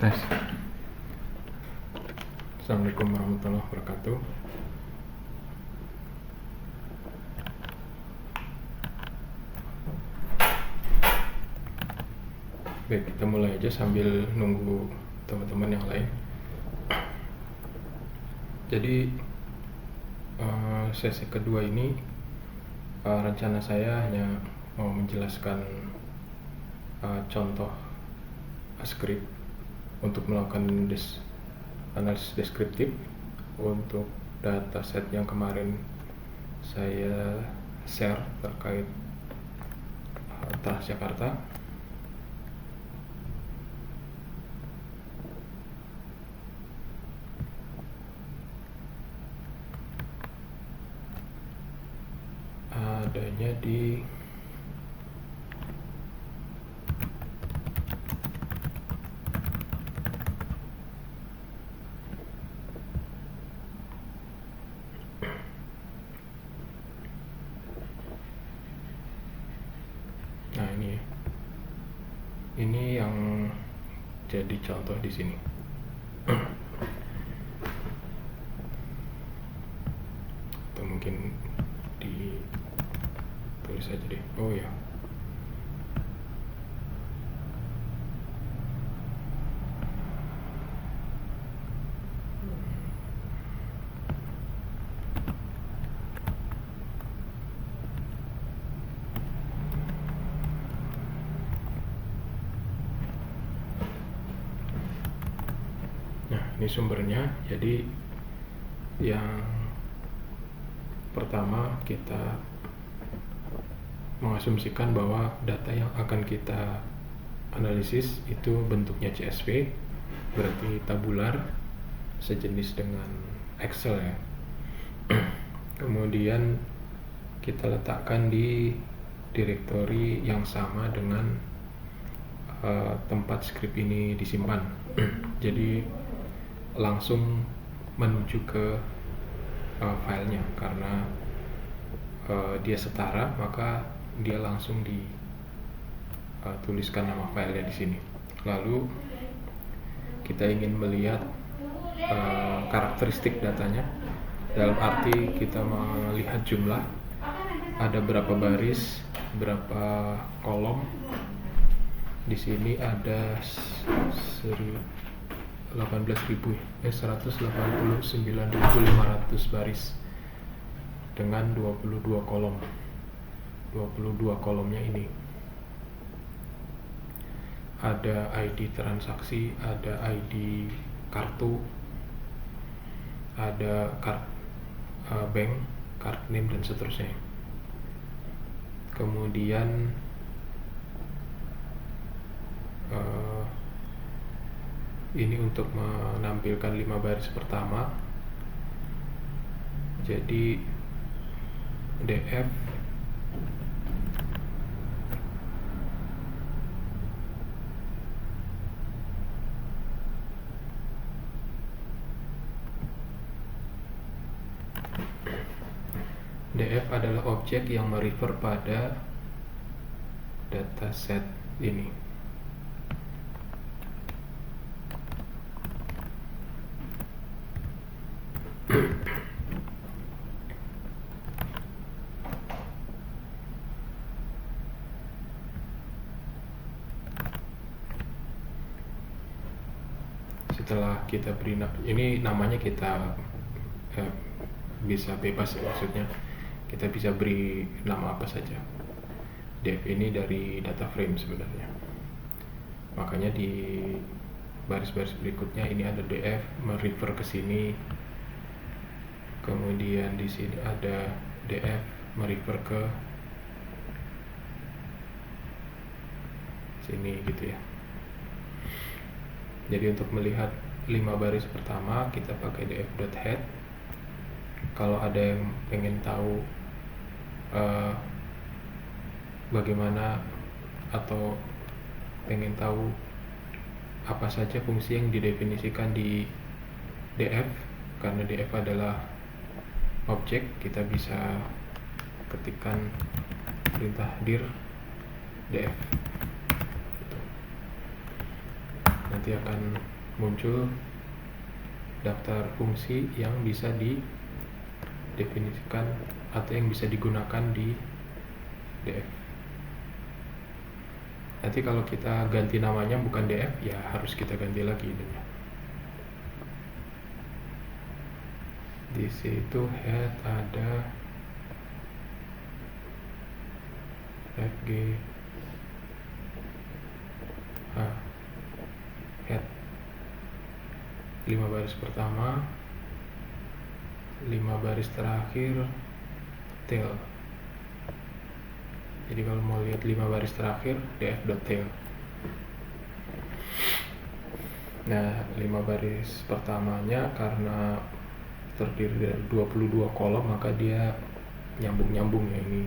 Tes. Assalamualaikum warahmatullahi wabarakatuh. Baik, kita mulai aja sambil nunggu teman-teman yang lain. Jadi sesi kedua ini rencana saya hanya mau menjelaskan contoh script untuk melakukan analisis deskriptif untuk dataset yang kemarin saya share terkait Transjakarta. Adanya di ini yang jadi contoh di sini. Atau mungkin ditulis aja deh. Oh ya. Ini sumbernya. Jadi yang pertama kita mengasumsikan bahwa data yang akan kita analisis itu bentuknya CSV, berarti tabular, sejenis dengan Excel ya. Kemudian kita letakkan di direktori yang sama dengan tempat script ini disimpan. Jadi langsung menuju ke filenya, karena dia setara, maka dia langsung dituliskan nama filenya di sini. Lalu kita ingin melihat karakteristik datanya, dalam arti kita melihat jumlah, ada berapa baris, berapa kolom. Di sini ada 189.500 baris dengan 22 kolom. 22 kolomnya ini ada ID transaksi, ada ID kartu, ada bank, card name, dan seterusnya. Kemudian ini untuk menampilkan 5 baris pertama. Jadi DF adalah objek yang merefer pada dataset ini. Setelah kita beri ini namanya, kita bisa bebas ya, maksudnya kita bisa beri nama apa saja. Def ini dari data frame sebenarnya, makanya di baris-baris berikutnya ini ada df merefer ke sini, kemudian di sini ada df merefer ke sini gitu ya. Jadi untuk melihat 5 baris pertama kita pakai df.head. Kalau ada yang pengen tahu bagaimana atau pengen tahu apa saja fungsi yang didefinisikan di df, karena df adalah objek, kita bisa ketikkan perintah dir df. nanti akan muncul daftar fungsi yang bisa didefinisikan atau yang bisa digunakan di DF. Nanti kalau kita ganti namanya bukan DF, ya harus kita ganti lagi ininya. Di situ head ada FG head 5 baris pertama, 5 baris terakhir tail. Jadi kalau mau lihat 5 baris terakhir df.tail. Nah, 5 baris pertamanya karena terdiri dari 22 kolom, maka dia nyambung-nyambung ya ini.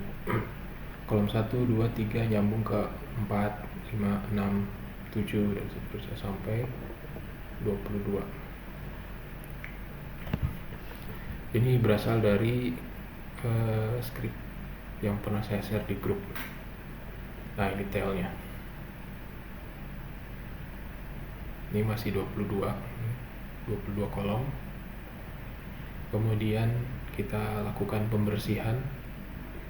Kolom 1, 2, 3 nyambung ke 4, 5, 6, 7 dan seterusnya sampai 22. Ini berasal dari script yang pernah saya share di grup. Nah, ini tailnya. Ini masih 22 kolom. Kemudian kita lakukan pembersihan.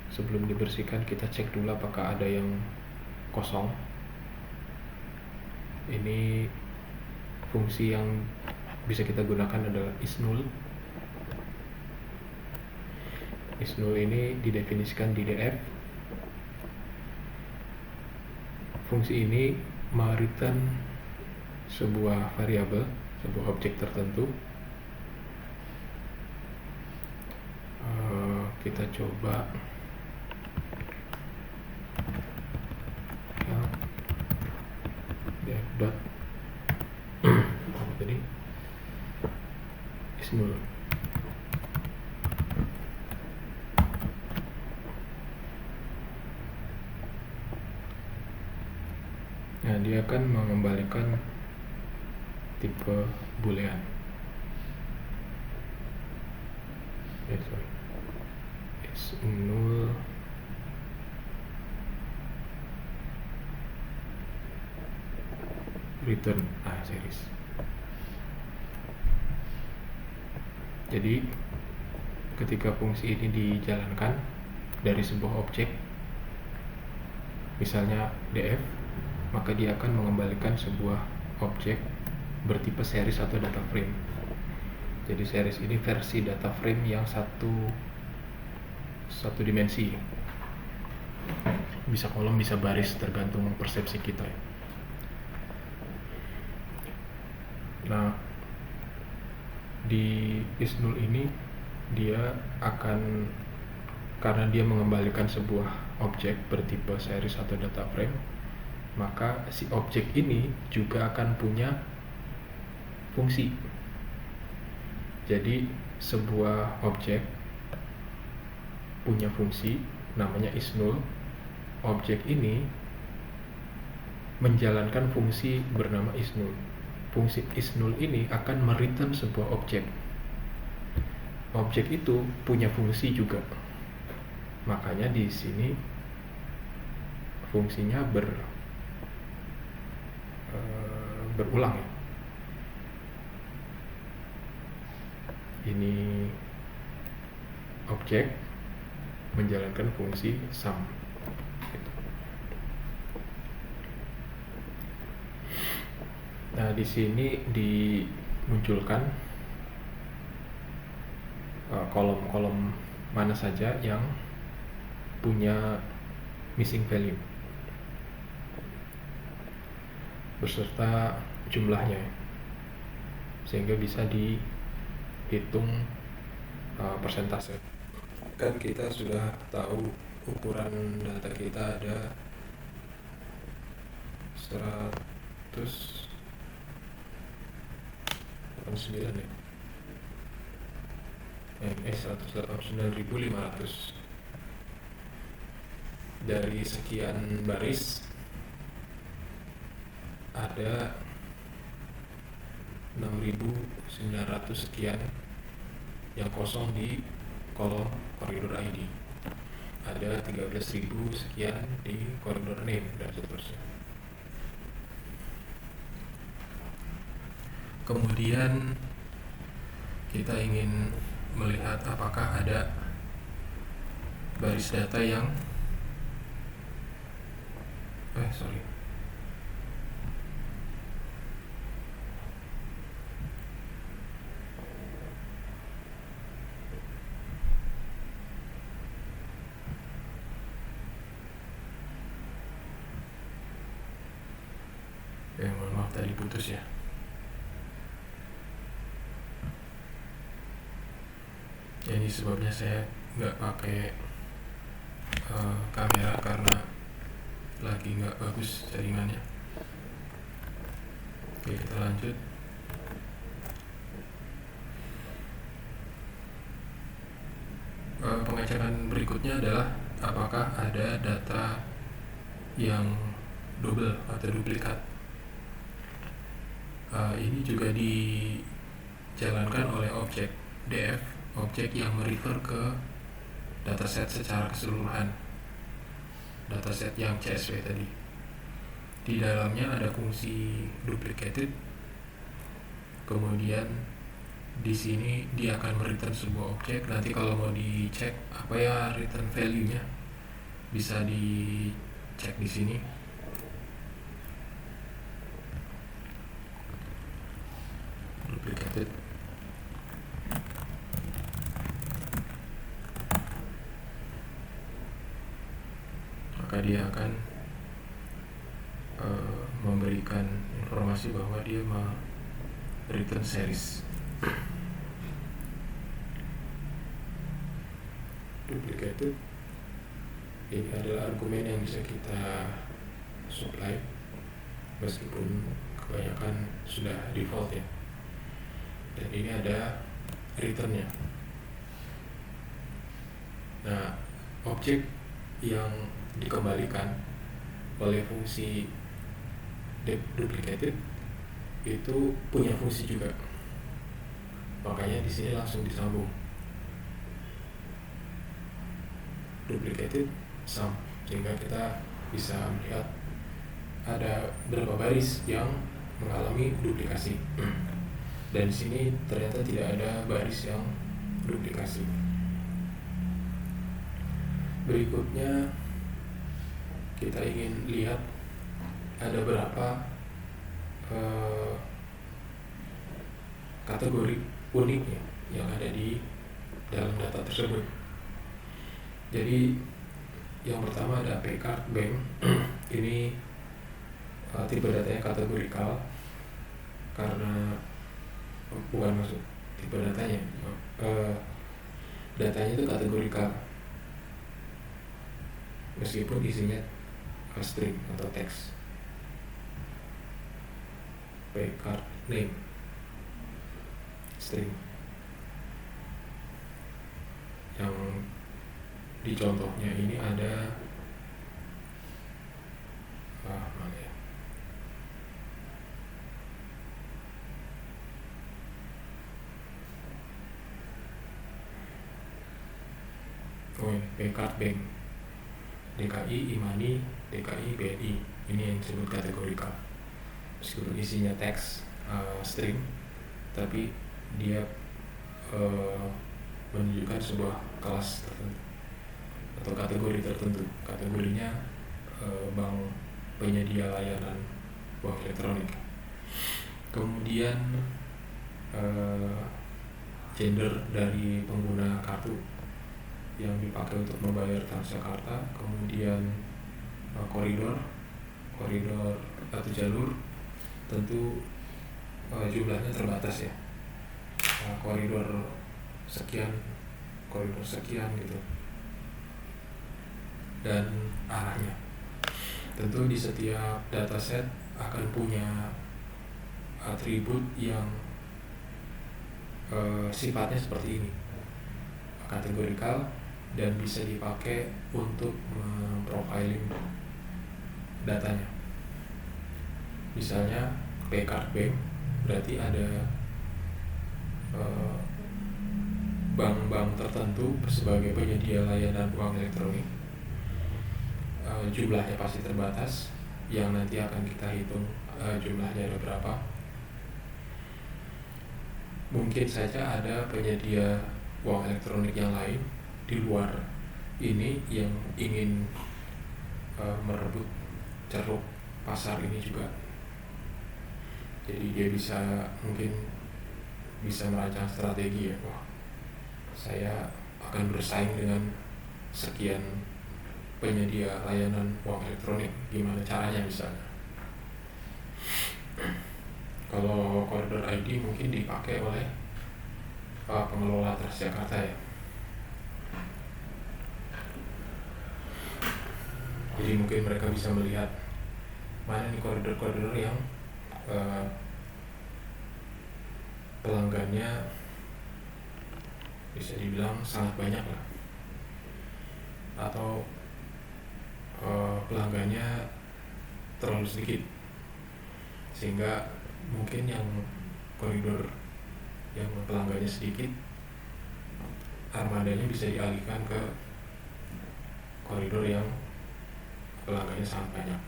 Sebelum dibersihkan kita cek dulu apakah ada yang kosong. Ini fungsi yang bisa kita gunakan adalah isNull. isNull ini didefinisikan di DF. Fungsi ini mereturn sebuah variabel, sebuah objek tertentu. Kita coba dot apa tadi? isNull. Nah, dia akan mengembalikan tipe boolean. isNull return series. Jadi ketika fungsi ini dijalankan dari sebuah objek, misalnya df, maka dia akan mengembalikan sebuah objek bertipe series atau data frame. Jadi series ini versi data frame yang satu dimensi, bisa kolom bisa baris tergantung persepsi kita. Nah, di isNull ini dia akan, karena dia mengembalikan sebuah objek bertipe series atau data frame, maka si objek ini juga akan punya fungsi. Jadi sebuah objek punya fungsi namanya isNull. Objek ini menjalankan fungsi bernama isNull. Fungsi isNull ini akan mereturn sebuah objek. Objek itu punya fungsi juga. Makanya di sini fungsinya berulang ya. Ini objek menjalankan fungsi sum. Nah, di sini dimunculkan kolom-kolom mana saja yang punya missing value beserta jumlahnya, sehingga bisa dihitung persentase. Kan kita sudah tahu ukuran data kita ada 189 ya. 189.500. Dari sekian baris ada 6.900 sekian yang kosong di kolom koridor ID. Ada 13.000 sekian di koridor name dan seterusnya. Kemudian kita ingin melihat apakah ada baris data yang mohon maaf tadi putus ya. Ini sebabnya saya nggak pakai kamera karena lagi nggak bagus jaringannya. Oke, kita lanjut. Pengecekan berikutnya adalah apakah ada data yang double atau duplikat. Ini juga dijalankan oleh objek df, objek yang merefer ke dataset secara keseluruhan, dataset yang CSV tadi. Di dalamnya ada fungsi duplicated, kemudian di sini dia akan mereturn sebuah objek. Nanti kalau mau dicek apa ya return value-nya, bisa dicek di sini. Duplicated. Maka dia akan memberikan informasi bahwa dia return series. Duplicated ini adalah argumen yang bisa kita supply, meskipun kebanyakan sudah default ya. Dan ini ada returnnya. Nah, objek yang dikembalikan oleh fungsi duplicated itu punya fungsi juga, makanya di sini langsung disambung duplicated sum, sehingga kita bisa melihat ada berapa baris yang mengalami duplikasi. Dan di sini ternyata tidak ada baris yang duplikasi. Berikutnya kita ingin lihat ada berapa kategori uniknya yang ada di dalam data tersebut. Jadi yang pertama ada P-card bank. Ini tipe datanya kategorikal, karena bukan maksud tipe datanya, datanya itu kategorikal meskipun isinya string atau teks. P-card name string. Yang di contohnya ini ada mana ya? P-card bank, DKI Imani, DKI BNI. Ini yang disebut kategorikal. Meskipun isinya teks string, tapi dia menunjukkan sebuah kelas tertentu atau kategori tertentu. Kategorinya bank penyedia layanan uang elektronik. Kemudian gender dari pengguna kartu yang dipakai untuk membayar Transjakarta. Kemudian koridor atau jalur, tentu jumlahnya terbatas ya, koridor sekian gitu. Dan arahnya, tentu di setiap dataset akan punya atribut yang sifatnya seperti ini, kategorikal, dan bisa dipakai untuk memprofiling datanya. Misalnya P-card bank, berarti ada bank-bank tertentu sebagai penyedia layanan uang elektronik. Jumlahnya pasti terbatas, yang nanti akan kita hitung jumlahnya ada berapa. Mungkin saja ada penyedia uang elektronik yang lain di luar ini yang ingin merebut ceruk pasar ini juga. Jadi dia mungkin bisa merancang strategi ya, wah saya akan bersaing dengan sekian penyedia layanan uang elektronik, gimana caranya misalnya. Kalau koridor ID mungkin dipakai oleh pengelola Transjakarta ya. Jadi mungkin mereka bisa melihat mana nih koridor-koridor yang pelanggannya bisa dibilang sangat banyak lah, atau pelanggannya terlalu sedikit, sehingga mungkin yang koridor yang pelanggannya sedikit, armadanya bisa dialihkan ke koridor yang pelanggannya sangat banyak.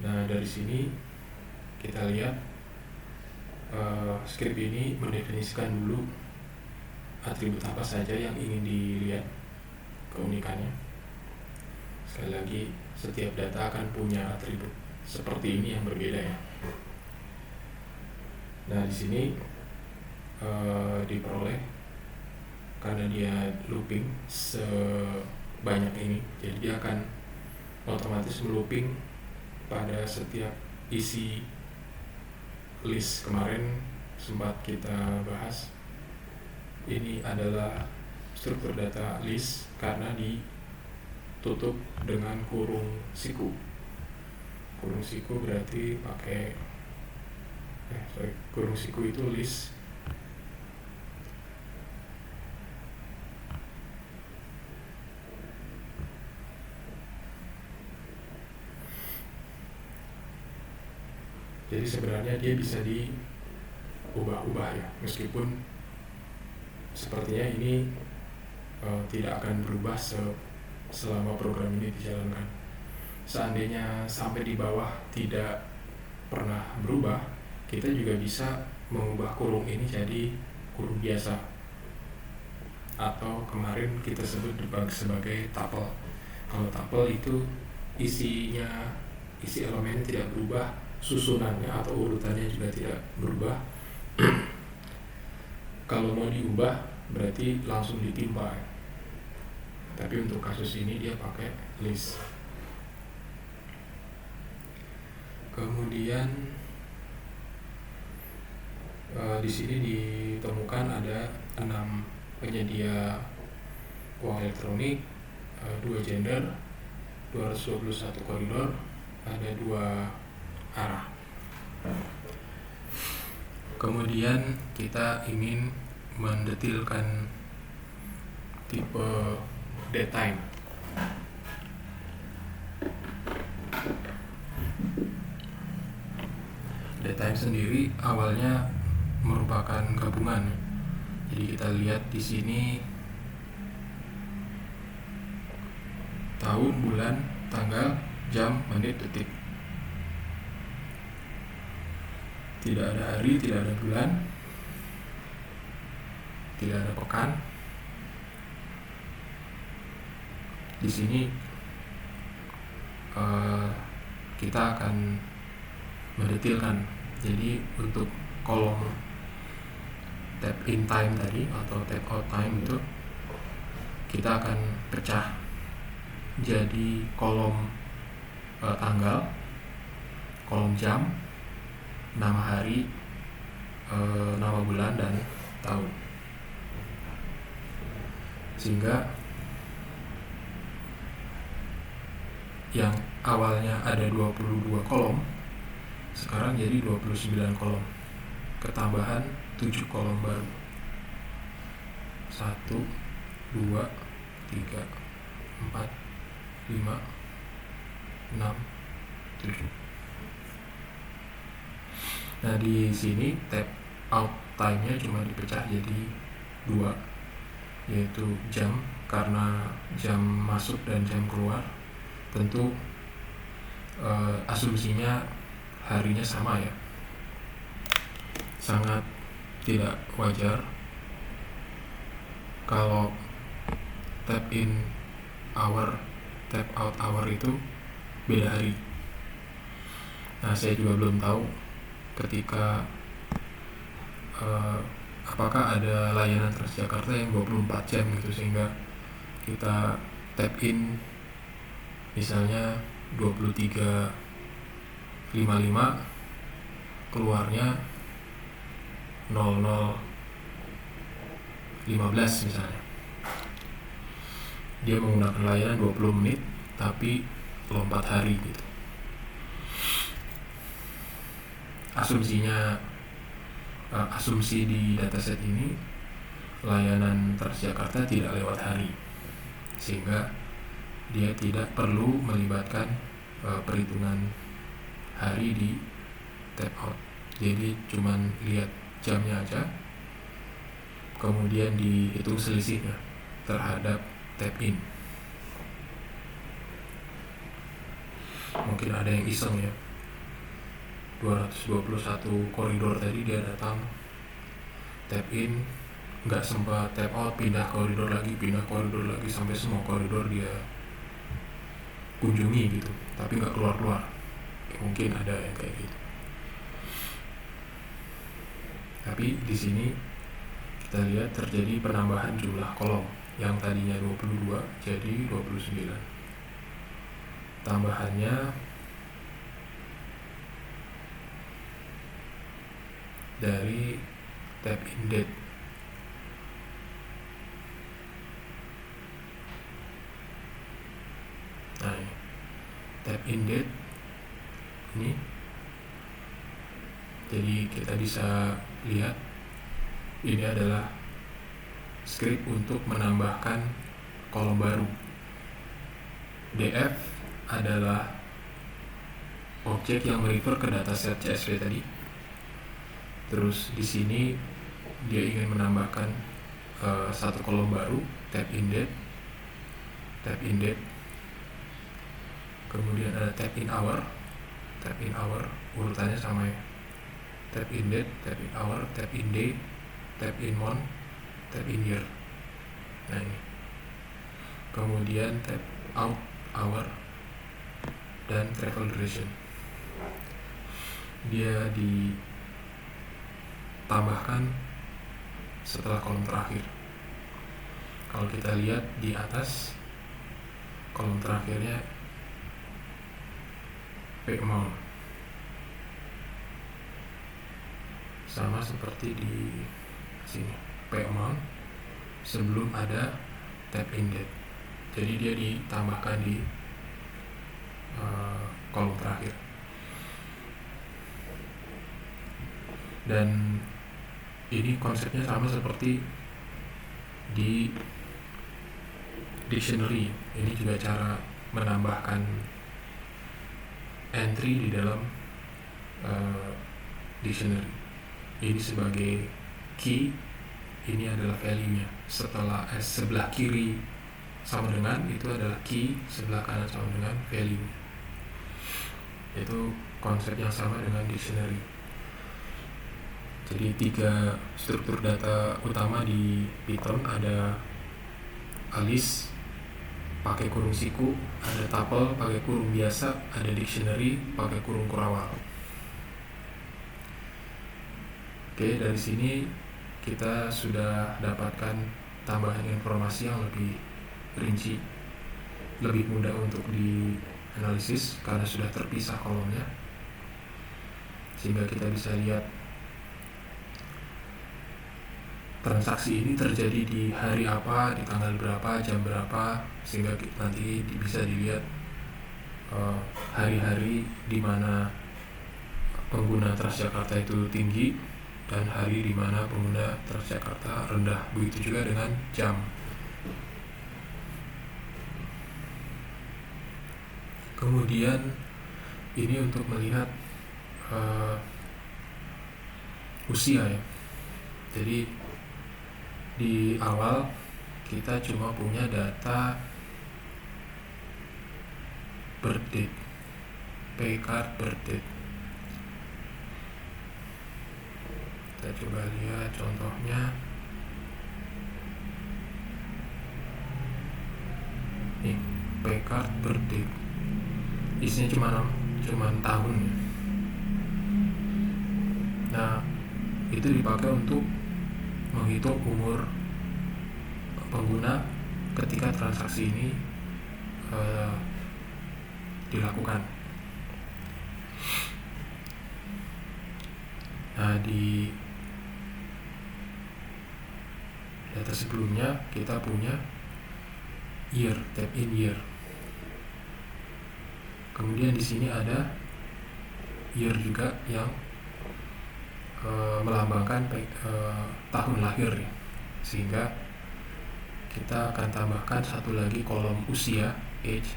Nah, dari sini kita lihat skrip ini mendefinisikan dulu atribut apa saja yang ingin dilihat, keunikannya. Sekali lagi, setiap data akan punya atribut seperti ini yang berbeda ya. Nah, di sini diperoleh karena dia looping sebanyak ini, jadi dia akan otomatis melooping pada setiap isi list. Kemarin sempat kita bahas, ini adalah struktur data list karena ditutup dengan kurung siku. Kurung siku berarti pakai kurung siku itu list. Jadi sebenarnya dia bisa diubah-ubah ya, meskipun sepertinya ini tidak akan berubah selama program ini dijalankan. Seandainya sampai di bawah tidak pernah berubah, kita juga bisa mengubah kurung ini jadi kurung biasa, atau kemarin kita sebut sebagai tuple. Kalau tuple itu isi elemennya tidak berubah, susunannya atau urutannya juga tidak berubah. Kalau mau diubah berarti langsung ditimpa. Tapi untuk kasus ini dia pakai list. Kemudian di sini ditemukan ada 6 penyedia uang elektronik, 2 gender, 221 koridor, ada 2 arah. Kemudian kita ingin mendetilkan tipe datetime. Datetime sendiri awalnya merupakan gabungan. Jadi kita lihat di sini tahun, bulan, tanggal, jam, menit, detik. Tidak ada hari, tidak ada bulan, tidak ada pekan. Di sini kita akan mendetilkan. Jadi untuk kolom tab in time tadi atau tab out time itu kita akan pecah jadi kolom tanggal, kolom jam, nama hari, nama bulan, dan tahun. Sehingga yang awalnya ada 22 kolom sekarang jadi 29 kolom, ketambahan 7 kolom baru. 1, 2, 3, 4, 5, 6, 7. Nah, di sini tab out time-nya cuma dipecah jadi 2, yaitu jam, karena jam masuk dan jam keluar. Tentu asumsinya harinya sama ya. Sangat tidak wajar kalau tap in hour, tap out hour itu beda hari. Nah, saya juga belum tahu ketika apakah ada layanan Transjakarta yang 24 jam gitu, sehingga kita tap in misalnya 23.55, keluarnya 00.15 misalnya. Dia menggunakan layanan 20 menit tapi lompat hari gitu. Asumsi di dataset ini layanan Transjakarta tidak lewat hari, sehingga dia tidak perlu melibatkan perhitungan hari di tap out. Jadi cuman lihat jamnya aja, kemudian dihitung selisihnya terhadap tap in. Mungkin ada yang iseng ya, 221 koridor tadi dia datang tap in, nggak sempat tap out, pindah koridor lagi sampai semua koridor dia kunjungi gitu, tapi nggak keluar. Mungkin ada yang kayak gitu. Tapi di sini kita lihat terjadi penambahan jumlah kolom yang tadinya 22 jadi 29. Tambahannya dari tap in date. Nah, tap in date ini, jadi kita bisa lihat ini adalah script untuk menambahkan kolom baru. df adalah objek yang merefer ke dataset CSV tadi. Terus di sini dia ingin menambahkan satu kolom baru, tap in date. Kemudian ada tap in hour, urutannya sama ya. Tap in date, tap in hour, tap in day, tap in month, tap in year. Nah ini. Kemudian tap out hour dan travel duration. Dia ditambahkan setelah kolom terakhir. Kalau kita lihat di atas, kolom terakhirnya pay amount, sama seperti di sini, pay amount sebelum ada tap in date. Jadi dia ditambahkan di kolom terakhir. Dan ini konsepnya sama seperti di dictionary. Ini juga cara menambahkan entry di dalam dictionary. Ini sebagai key, ini adalah value-nya. Sebelah kiri sama dengan, itu adalah key, sebelah kanan sama dengan value. Itu konsep yang sama dengan dictionary. Jadi 3 struktur data utama di Python, ada alis pakai kurung siku, ada tuple pakai kurung biasa, ada dictionary pakai kurung kurawal. Oke, dari sini kita sudah dapatkan tambahan informasi yang lebih rinci, lebih mudah untuk dianalisis karena sudah terpisah kolomnya, sehingga kita bisa lihat transaksi ini terjadi di hari apa, di tanggal berapa, jam berapa, sehingga nanti bisa dilihat hari-hari di mana pengguna Transjakarta itu tinggi dan hari di mana pengguna Transjakarta rendah. Begitu juga dengan jam. Kemudian ini untuk melihat usia ya. Jadi di awal kita cuma punya data birth date, pay card birth date. Kita coba lihat contohnya. Nih, Paycard birthday. Isinya cuma tahun. Nah, itu dipakai untuk menghitung umur pengguna ketika transaksi ini dilakukan. Nah, di data sebelumnya kita punya year, tap in year. Kemudian di sini ada year juga yang melambangkan tahun lahir, ya. Sehingga kita akan tambahkan satu lagi kolom usia, age.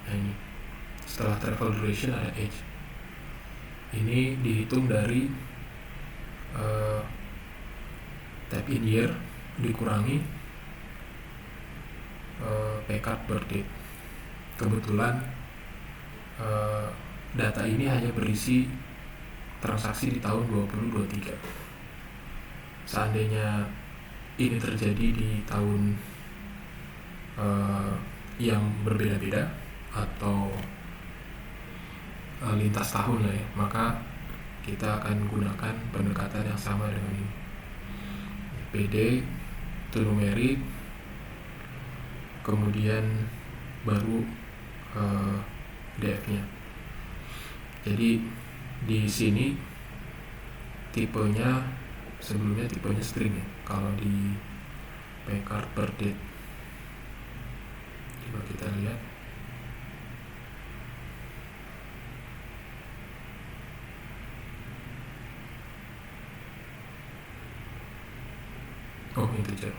Nah, ini setelah travel duration ada age. Ini dihitung dari tap in year dikurangi Paycard birth date. Kebetulan data ini hanya berisi transaksi di tahun 2023. Seandainya ini terjadi di tahun yang berbeda-beda atau lintas tahun lah ya, maka kita akan gunakan pendekatan yang sama dengan ini. PD to numeric, kemudian baru DF-nya. Jadi di sini tipenya sebelumnya tipenya string ya. Kalau di Paycard birth date, coba kita lihat. Oh, integer.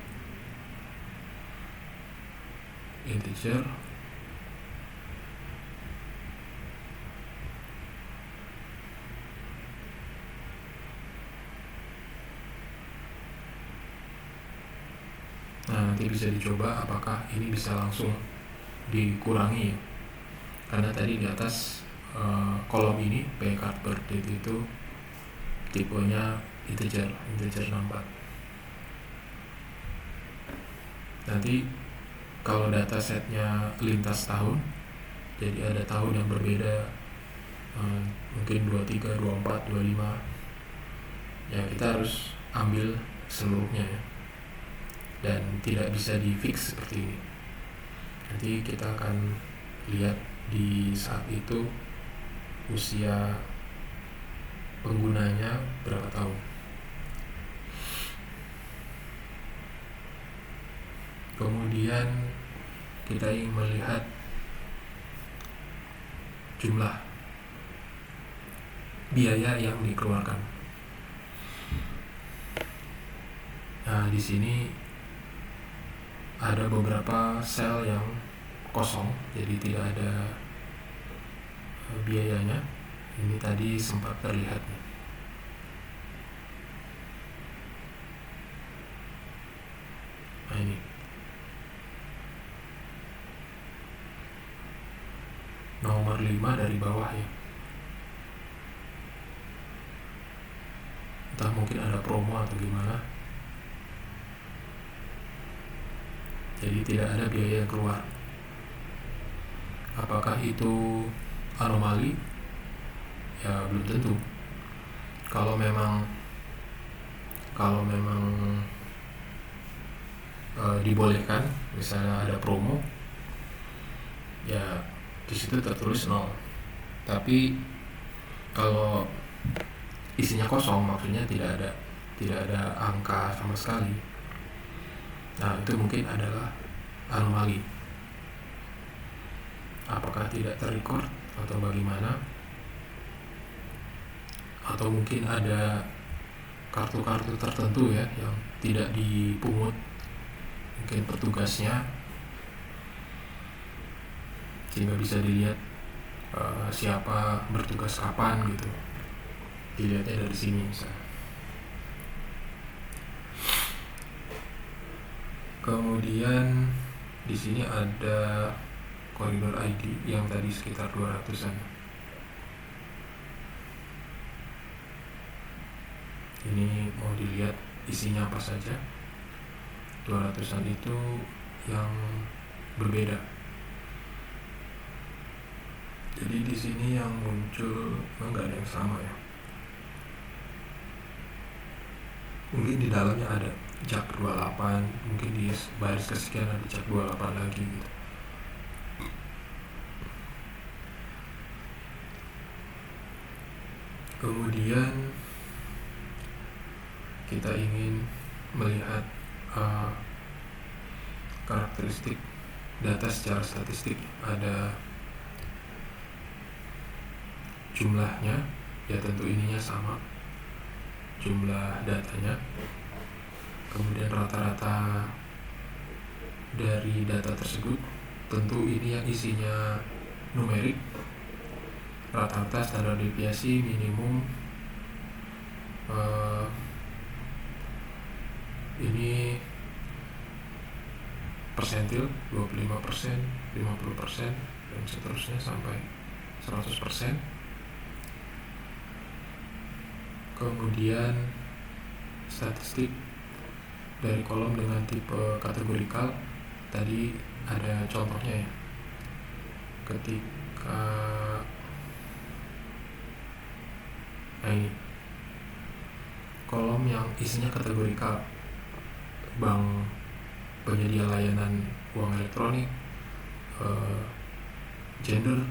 Nah, nanti bisa dicoba apakah ini bisa langsung dikurangi ya. Karena tadi di atas kolom ini Paycard birth date itu tipenya integer 64. Nanti kalau data setnya lintas tahun, jadi ada tahun yang berbeda, mungkin 23, 24, 25, ya kita harus ambil seluruhnya ya. Dan tidak bisa di fix seperti ini. Nanti kita akan lihat di saat itu usia penggunanya berapa tahun. Kemudian kita ingin melihat jumlah biaya yang dikeluarkan. Nah, di sini ada beberapa sel yang kosong, jadi tidak ada biayanya. Ini tadi sempat terlihat nih. Nah, ini nomor 5 dari bawah ya. Entah mungkin ada promo atau gimana. Jadi tidak ada biaya yang keluar. Apakah itu anomali? Ya belum tentu. Kalau memang dibolehkan, misalnya ada promo, ya di situ tertulis 0. Tapi kalau isinya kosong, maksudnya tidak ada angka sama sekali, nah itu mungkin adalah anomali. Apakah tidak terrecord atau bagaimana? Atau mungkin ada kartu-kartu tertentu ya yang tidak dipungut, mungkin petugasnya, sehingga bisa dilihat siapa bertugas kapan gitu. Dilihatnya dari sini misalnya. Kemudian di sini ada koridor ID yang tadi sekitar 200-an. Ini mau dilihat isinya apa saja. 200-an itu yang berbeda. Jadi di sini yang muncul enggak ada yang sama ya. Mungkin di dalamnya ada jak 28, mungkin di baris kesekian ada jak 28 lagi gitu. Kemudian kita ingin melihat karakteristik data secara statistik. Ada jumlahnya, ya tentu ininya sama, jumlah datanya. Kemudian rata-rata dari data tersebut, tentu ini yang isinya numerik. Rata-rata standar deviasi minimum ini persentil 25%, 50%, dan seterusnya sampai 100%. Kemudian statistik dari kolom dengan tipe kategorikal, tadi ada contohnya ya. Ketika ini kolom yang isinya kategorikal, bank penyedia layanan uang elektronik, gender,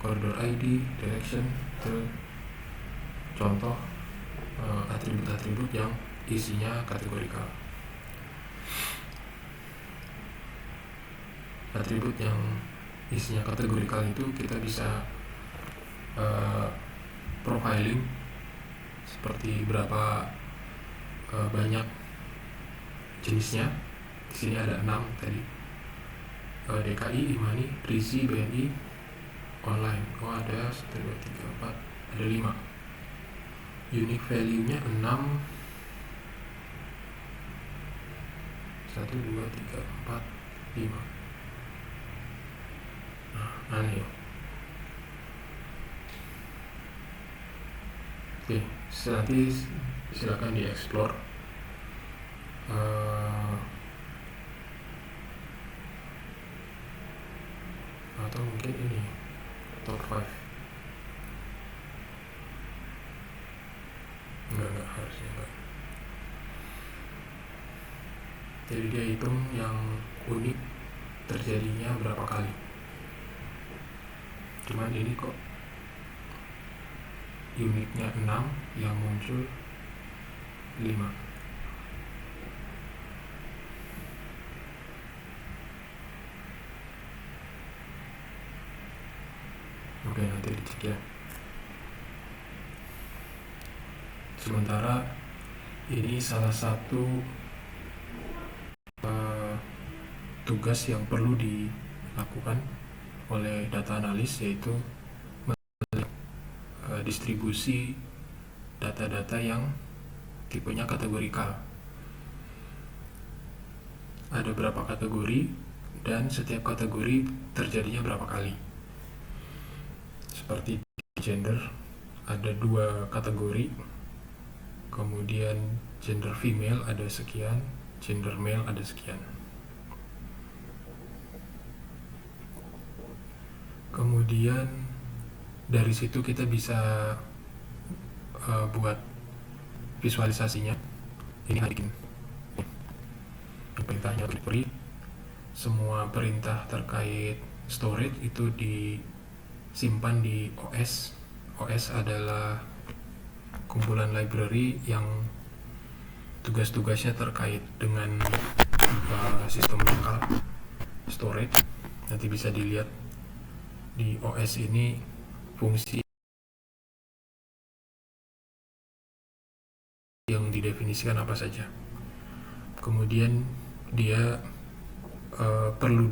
koridor ID, direction, itu contoh atribut-atribut yang isinya kategorikal. Atribut yang isinya kategorikal itu kita bisa profiling, seperti berapa banyak jenisnya. Di sini ada 6 tadi. DKI, Imani, Rizi, BNI, online. Ada 1, 2, 3, 4, ada 5. Unique value-nya 6. 1, 2, 3, 4, 5. Nah, aneh. Oke, nanti silakan dieksplor. Atau mungkin ini top 5. Enggak harusnya enggak. Jadi dia hitung yang unik terjadinya berapa kali. Cuman ini kok uniknya 6, yang muncul 5. Oke, nanti dicek ya. Sementara ini salah satu tugas yang perlu dilakukan oleh data analis, yaitu distribusi data-data yang tipenya kategorikal. Ada berapa kategori dan setiap kategori terjadinya berapa kali. Seperti gender, ada 2 kategori. Kemudian gender female ada sekian, gender male ada sekian. Kemudian dari situ kita bisa buat visualisasinya. Ini bikin perintahnya delivery. Semua perintah terkait storage itu disimpan di OS. OS adalah kumpulan library yang tugas-tugasnya terkait dengan sistem lokal storage. Nanti bisa dilihat di OS ini fungsi yang didefinisikan apa saja. Kemudian dia perlu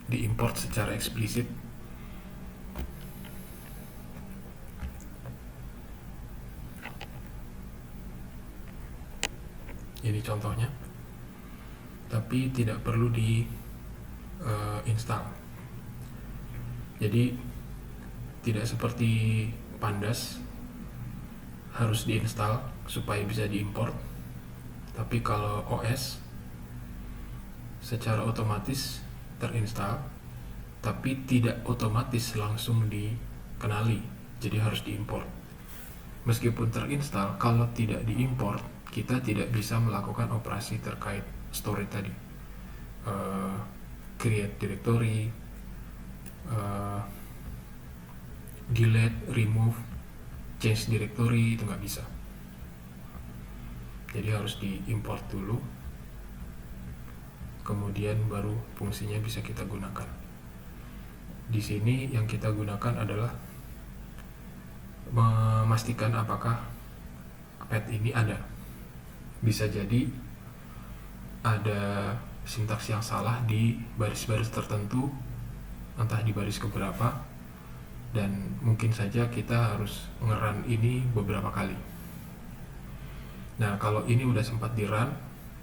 diimport secara eksplisit. Ini contohnya, tapi tidak perlu di install. Jadi tidak seperti Pandas harus diinstal supaya bisa diimport. Tapi kalau OS secara otomatis terinstall, tapi tidak otomatis langsung dikenali, jadi harus diimport. Meskipun terinstall, kalau tidak diimport, kita tidak bisa melakukan operasi terkait storage tadi, create directory, delete, remove, change directory, itu nggak bisa. Jadi harus diimport dulu, kemudian baru fungsinya bisa kita gunakan. Di sini yang kita gunakan adalah memastikan apakah pet ini ada. Bisa jadi ada sintaks yang salah di baris-baris tertentu, entah di baris keberapa, dan mungkin saja kita harus nge-run ini beberapa kali. Nah, kalau ini udah sempat di-run,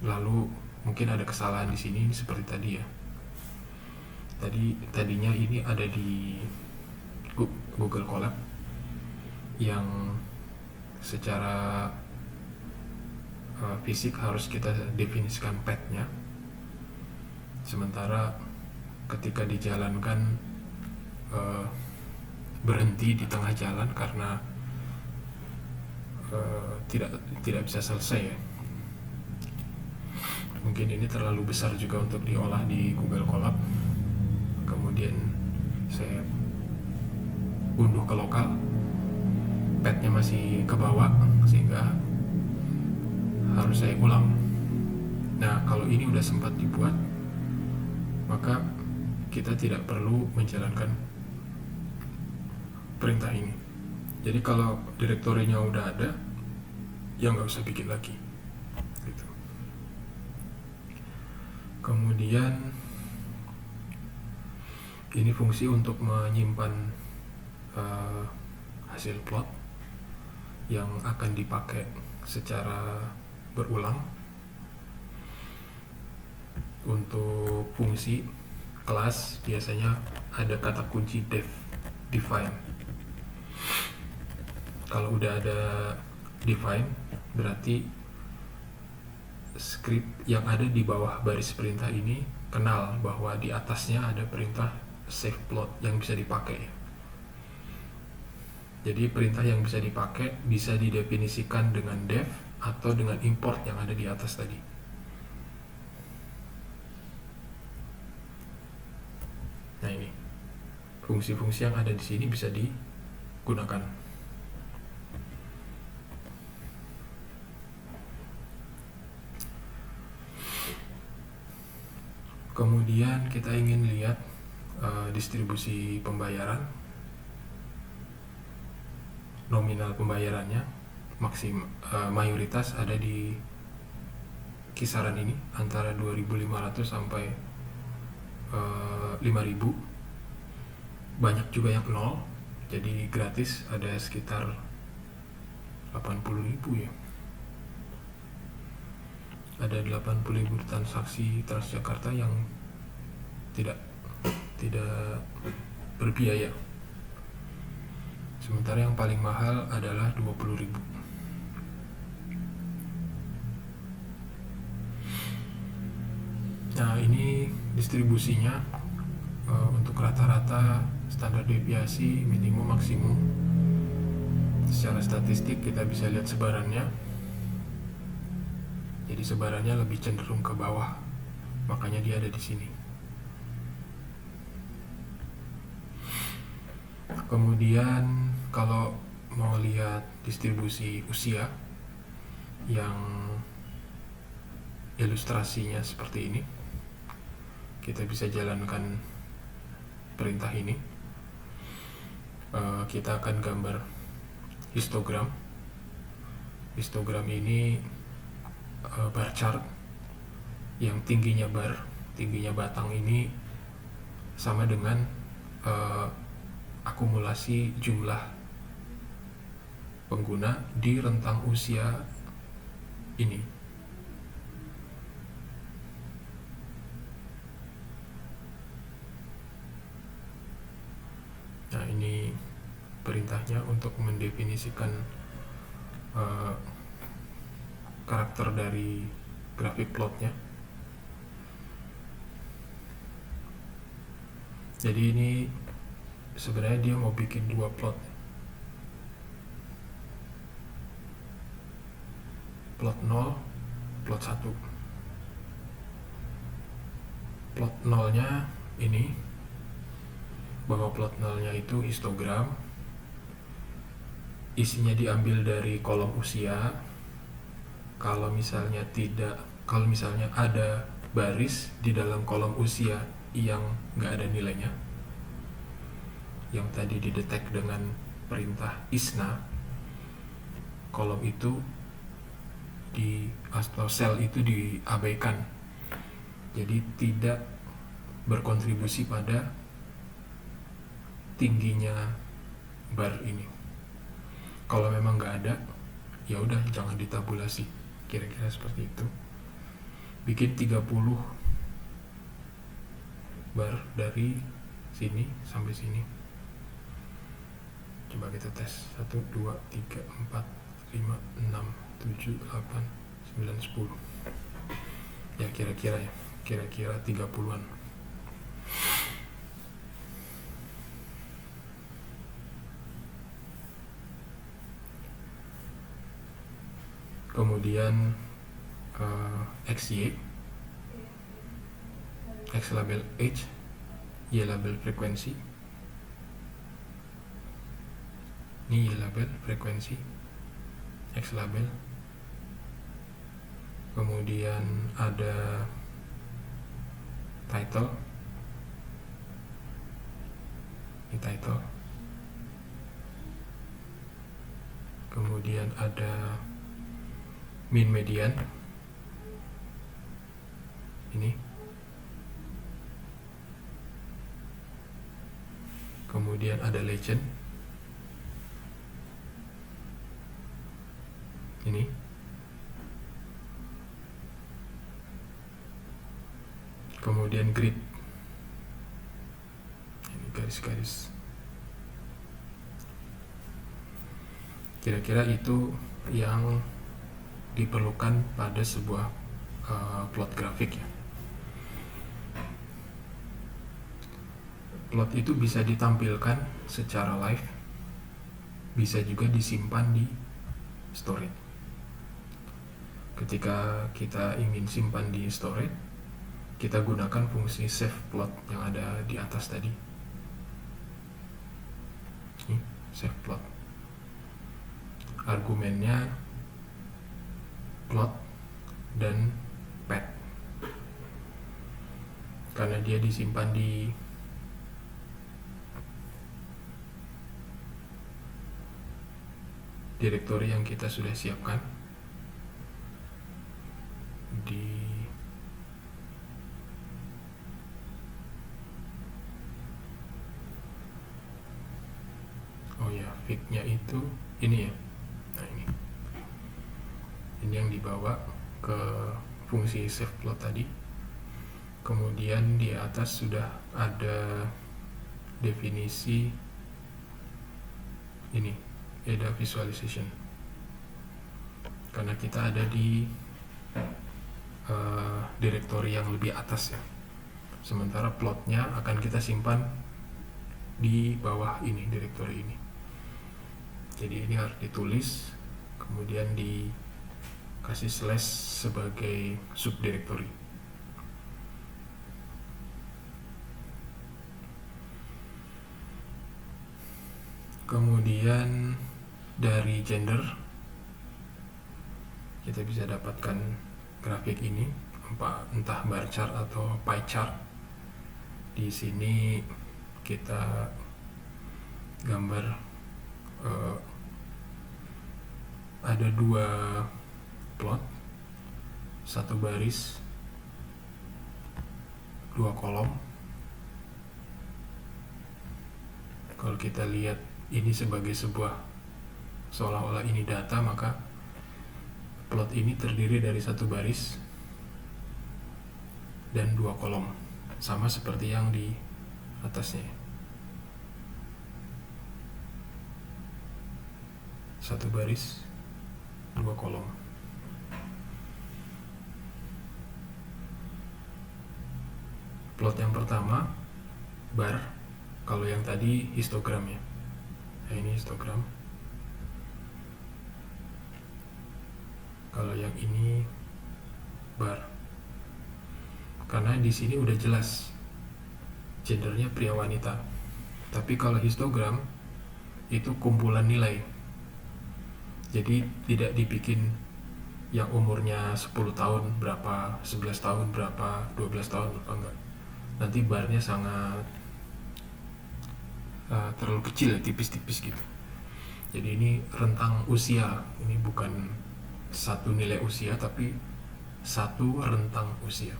lalu mungkin ada kesalahan di sini seperti tadi ya. Tadinya ini ada di Google Colab yang secara fisik harus kita definisikan path-nya. Sementara ketika dijalankan berhenti di tengah jalan karena tidak bisa selesai ya. Mungkin ini terlalu besar juga untuk diolah di Google Colab. Kemudian saya unduh ke lokal, path-nya masih ke bawah sehingga harus saya ulang. Nah, kalau ini udah sempat dibuat, maka kita tidak perlu menjalankan perintah ini. Jadi kalau direktorinya udah ada, ya nggak usah bikin lagi gitu. Kemudian ini fungsi untuk menyimpan hasil plot yang akan dipakai secara berulang. Untuk fungsi kelas biasanya ada kata kunci define. Kalau udah ada define, berarti script yang ada di bawah baris perintah ini kenal bahwa di atasnya ada perintah save plot yang bisa dipakai. Jadi perintah yang bisa dipakai bisa didefinisikan dengan def atau dengan import yang ada di atas tadi. Nah, ini fungsi-fungsi yang ada di sini bisa digunakan. Kemudian kita ingin lihat distribusi pembayaran, nominal pembayarannya, mayoritas ada di kisaran ini antara 2.500 sampai 5.000. Banyak juga yang 0, jadi gratis ada sekitar 80.000 ya. Ada 80.000 transaksi Transjakarta yang tidak berbiaya. Sementara yang paling mahal adalah 20.000. Nah, ini distribusinya untuk rata-rata, standar deviasi, minimum, maksimum. Secara statistik kita bisa lihat sebarannya. Jadi sebarannya lebih cenderung ke bawah, makanya dia ada di sini. Kemudian kalau mau lihat distribusi usia yang ilustrasinya seperti ini, kita bisa jalankan perintah ini. Kita akan gambar histogram. Histogram ini bar chart yang tingginya batang ini sama dengan akumulasi jumlah pengguna di rentang usia ini. Nah, ini perintahnya untuk mendefinisikan karakter dari grafik plotnya. Jadi ini sebenarnya dia mau bikin dua plot. Plot 0, plot 1. Plot 0-nya ini, bahwa plot 0-nya itu histogram, isinya diambil dari kolom usia. Kalau misalnya ada baris di dalam kolom usia yang nggak ada nilainya, yang tadi didetek dengan perintah ISNA, kolom itu atau sel itu diabaikan, jadi tidak berkontribusi pada tingginya bar ini. Kalau memang nggak ada, ya udah jangan ditabulasi, kira-kira seperti itu. Bikin 30 bar dari sini sampai sini. Coba kita tes. 1, 2, 3, 4, 5, 6, 7, 8, 9, 10. Ya kira-kira 30-an. Kemudian XY, X label age, Y label frekuensi. Ini Y label frekuensi, X label. Kemudian ada title, ini title. Kemudian ada min median, ini. Kemudian ada legend, ini. Kemudian grid, ini garis-garis. Kira-kira itu yang diperlukan pada sebuah plot grafik ya. Plot itu bisa ditampilkan secara live, bisa juga disimpan di storage. Ketika kita ingin simpan di storage, kita gunakan fungsi save plot yang ada di atas tadi. Ini save plot. Argumennya plot dan path. Karena dia disimpan di direktori yang kita sudah siapkan di fig-nya itu ini ya. Nah ini yang dibawa ke fungsi save plot tadi. Kemudian di atas sudah ada definisi ini, ada visualization, karena kita ada di direktori yang lebih atas ya. Sementara plotnya akan kita simpan di bawah ini, direktori ini. Jadi ini harus ditulis, kemudian dikasih slash sebagai subdirektori. Kemudian dari gender kita bisa dapatkan grafik ini, entah bar chart atau pie chart. Di sini kita gambar ada 2 plot, 1 baris, 2 kolom. Kalau kita lihat ini sebagai sebuah, seolah-olah ini data, maka plot ini terdiri dari 1 baris dan 2 kolom, sama seperti yang di atasnya. 1 baris, atau kolom. Plot yang pertama bar, kalau yang tadi histogram ya. Nah, ini histogram. Kalau yang ini bar. Karena di sini udah jelas gendernya pria wanita. Tapi kalau histogram itu kumpulan nilai. Jadi tidak dibikin yang umurnya 10 tahun berapa, 11 tahun berapa, 12 tahun berapa, enggak. Nanti barnya sangat terlalu kecil ya, tipis-tipis gitu. Jadi ini rentang usia, ini bukan satu nilai usia tapi satu rentang usia.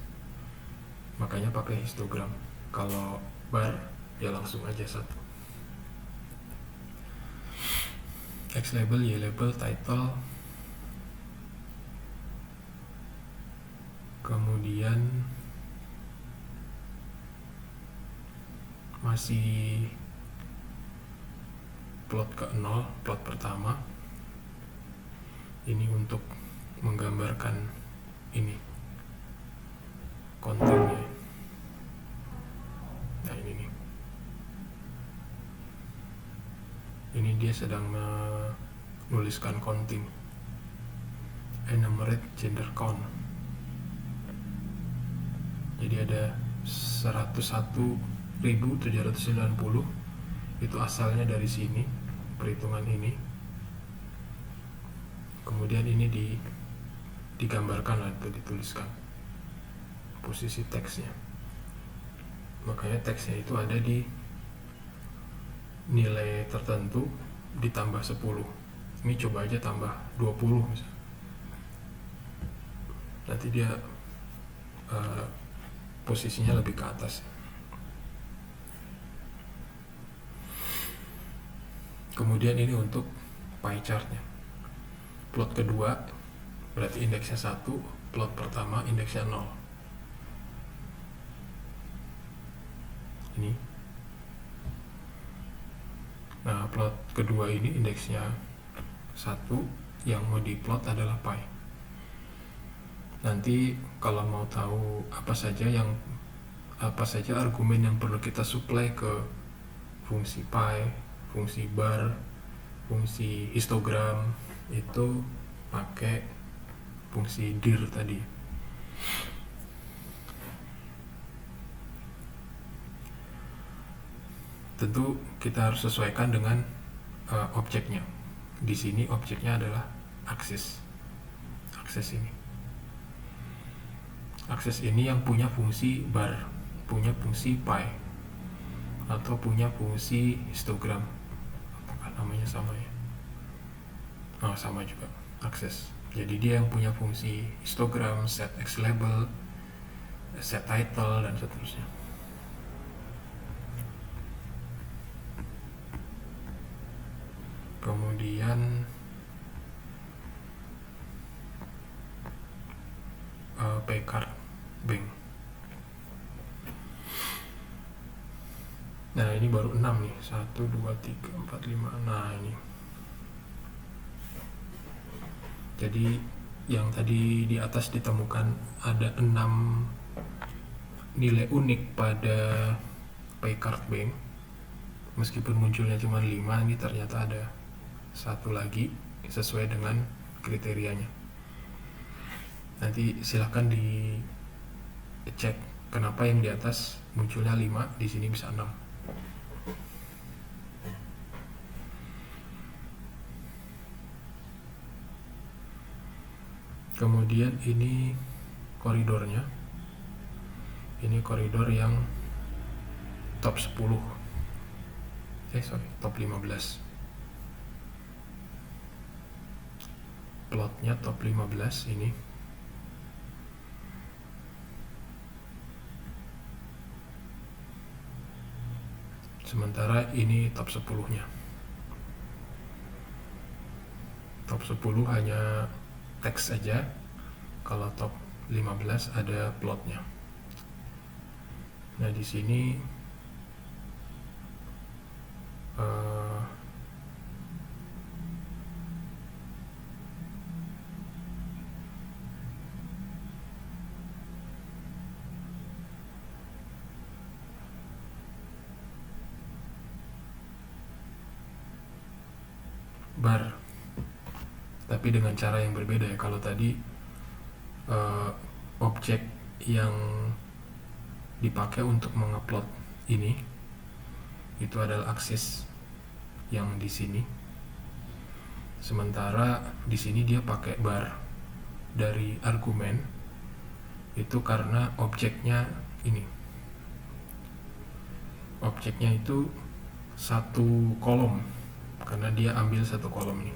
Makanya pakai histogram. Kalau bar ya langsung aja satu. X label, Y label, title, kemudian masih plot ke 0, plot pertama. Ini untuk menggambarkan ini kontennya. Nah ini nih, ini dia sedang menuliskan counting, enumerate gender count. Jadi ada 101.790, itu asalnya dari sini, perhitungan ini. Kemudian ini digambarkan atau dituliskan posisi teksnya. Makanya teksnya itu ada di nilai tertentu ditambah 10. Ini coba aja tambah 20 misalnya. Nanti dia posisinya lebih ke atas. Kemudian ini untuk pie chartnya. Plot kedua berarti indeksnya 1, plot pertama indeksnya 0. Ini. Nah, plot kedua ini indeksnya 1, yang mau diplot adalah pie. Nanti kalau mau tahu apa saja argumen yang perlu kita supply ke fungsi pie, fungsi bar, fungsi histogram, itu pakai fungsi dir tadi. Tentu kita harus sesuaikan dengan objeknya. Di sini objeknya adalah akses ini. Akses ini yang punya fungsi bar, punya fungsi pie, atau punya fungsi histogram. Apakah namanya sama ya? Sama juga, akses. Jadi dia yang punya fungsi histogram, set X label, set title, dan seterusnya. Kemudian paycard bank. Nah ini baru 6 nih, 1, 2, 3, 4, 5. Nah ini, jadi yang tadi di atas ditemukan ada 6 nilai unik pada paycard bank. Meskipun munculnya cuma 5, ini ternyata ada satu lagi sesuai dengan kriterianya. Nanti silahkan dicek kenapa yang di atas munculnya 5, di sini bisa 6. Kemudian ini koridornya. Ini koridor yang top 10. Top 15. Plotnya top 15 ini. Sementara ini top 10-nya. Top 10 hanya teks saja. Kalau top 15 ada plotnya. Nah, di sini bar, tapi dengan cara yang berbeda ya. Kalau tadi objek yang dipakai untuk mengupload ini itu adalah akses yang di sini, sementara di sini dia pakai bar dari argumen itu karena objeknya itu satu kolom, karena dia ambil satu kolom ini.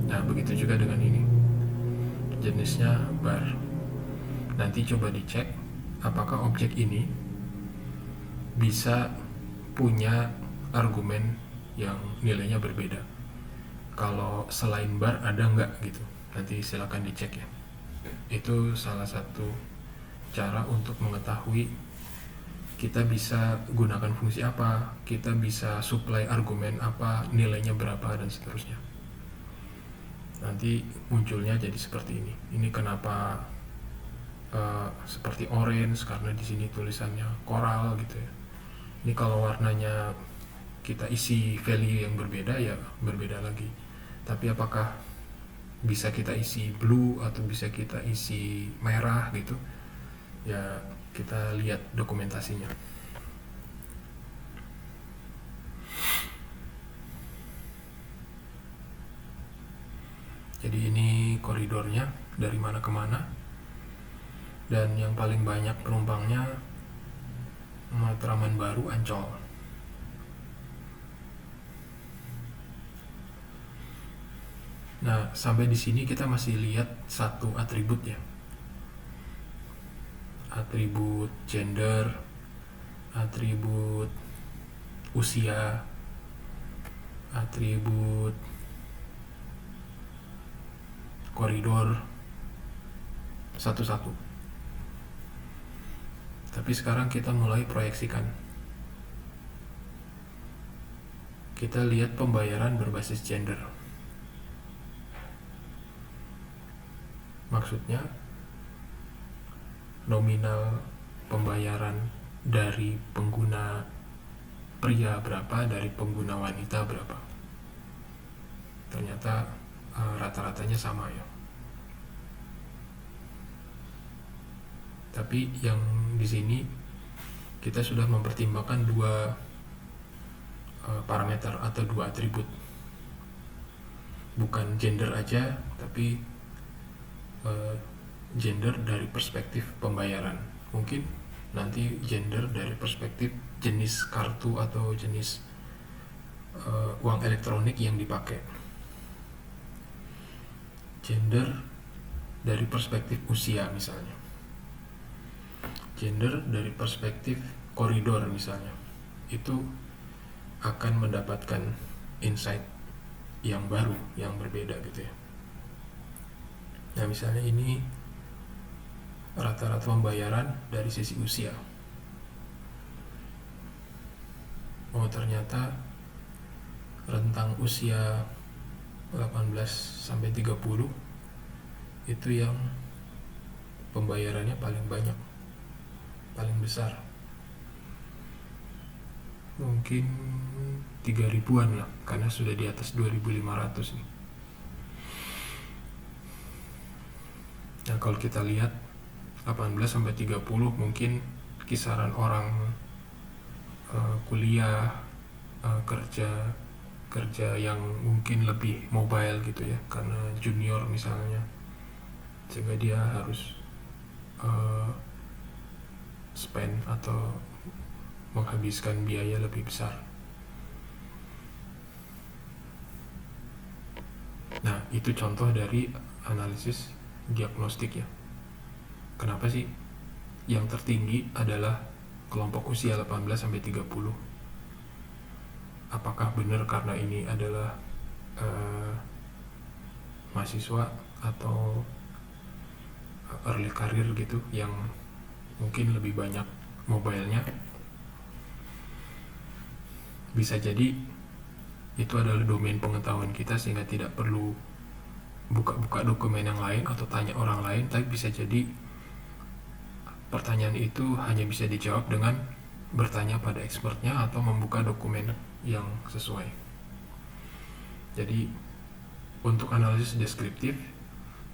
Nah, begitu juga dengan ini, jenisnya bar. Nanti coba dicek apakah objek ini bisa punya argumen yang nilainya berbeda. Kalau selain bar ada nggak gitu, nanti silakan dicek ya. Itu salah satu cara untuk mengetahui kita bisa gunakan fungsi apa, kita bisa supply argumen apa, nilainya berapa, dan seterusnya. Nanti munculnya jadi seperti ini. Ini kenapa seperti orange, karena di sini tulisannya coral gitu ya. Ini kalau warnanya kita isi value yang berbeda ya berbeda lagi. Tapi apakah bisa kita isi blue atau bisa kita isi merah gitu? Ya kita lihat dokumentasinya. Jadi ini koridornya dari mana ke mana, dan yang paling banyak penumpangnya Matraman Baru, Ancol. Nah, sampai di sini kita masih lihat satu atribut ya. Atribut gender, atribut usia, atribut koridor, satu-satu. Tapi sekarang kita mulai proyeksikan. Kita lihat pembayaran berbasis gender. Maksudnya nominal pembayaran dari pengguna pria berapa, dari pengguna wanita berapa. Ternyata rata-ratanya sama ya. Tapi yang di sini kita sudah mempertimbangkan dua parameter atau dua atribut, bukan gender aja, tapi gender dari perspektif pembayaran. Mungkin nanti gender dari perspektif jenis kartu atau jenis uang elektronik yang dipakai. Gender dari perspektif usia misalnya. Gender dari perspektif koridor misalnya. Itu akan mendapatkan insight yang baru, yang berbeda gitu ya. Nah, misalnya ini rata-rata pembayaran dari sisi usia. Oh, ternyata rentang usia 18 sampai 30 itu yang pembayarannya paling banyak, paling besar. Mungkin 3.000-an lah, karena sudah di atas 2.500 nih. Nah, kalau kita lihat 18 sampai 30 mungkin kisaran orang kuliah, kerja yang mungkin lebih mobile gitu ya, karena junior misalnya, sehingga dia harus spend atau menghabiskan biaya lebih besar. Nah, itu contoh dari analisis diagnostik ya. Kenapa sih yang tertinggi adalah kelompok usia 18 sampai 30? Apakah benar karena ini adalah mahasiswa atau early career gitu yang mungkin lebih banyak mobilenya? Bisa jadi itu adalah domain pengetahuan kita sehingga tidak perlu buka-buka dokumen yang lain atau tanya orang lain, tapi bisa jadi pertanyaan itu hanya bisa dijawab dengan bertanya pada expertnya atau membuka dokumen yang sesuai. Jadi untuk analisis deskriptif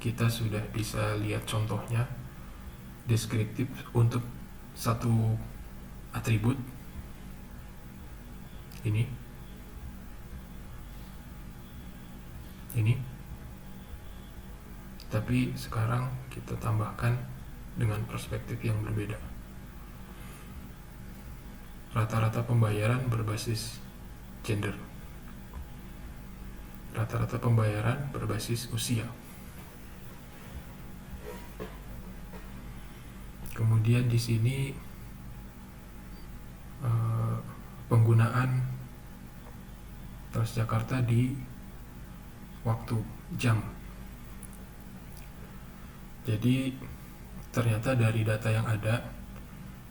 kita sudah bisa lihat contohnya. Deskriptif untuk satu atribut ini tapi sekarang kita tambahkan dengan perspektif yang berbeda. Rata-rata pembayaran berbasis gender, rata-rata pembayaran berbasis usia. Kemudian di sini penggunaan Transjakarta di waktu jam. Jadi ternyata dari data yang ada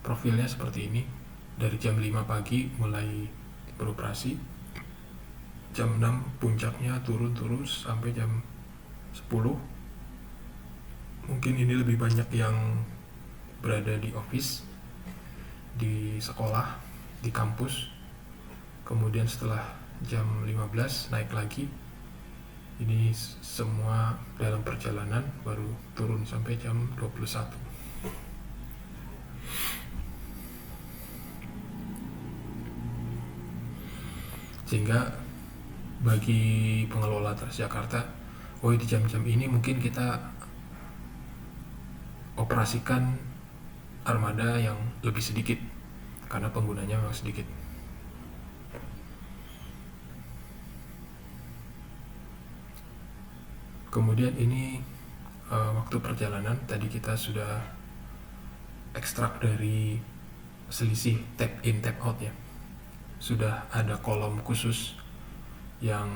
profilnya seperti ini. Dari jam 5 pagi mulai beroperasi, jam 6 puncaknya turun terus sampai jam 10. Mungkin ini lebih banyak yang berada di office, di sekolah, di kampus. Kemudian setelah jam 15 naik lagi. Ini semua dalam perjalanan baru turun sampai jam 21. Sehingga bagi pengelola Transjakarta, di jam-jam ini mungkin kita operasikan armada yang lebih sedikit karena penggunanya memang sedikit. Kemudian ini waktu perjalanan tadi kita sudah ekstrak dari selisih tap in tap out ya. Sudah ada kolom khusus yang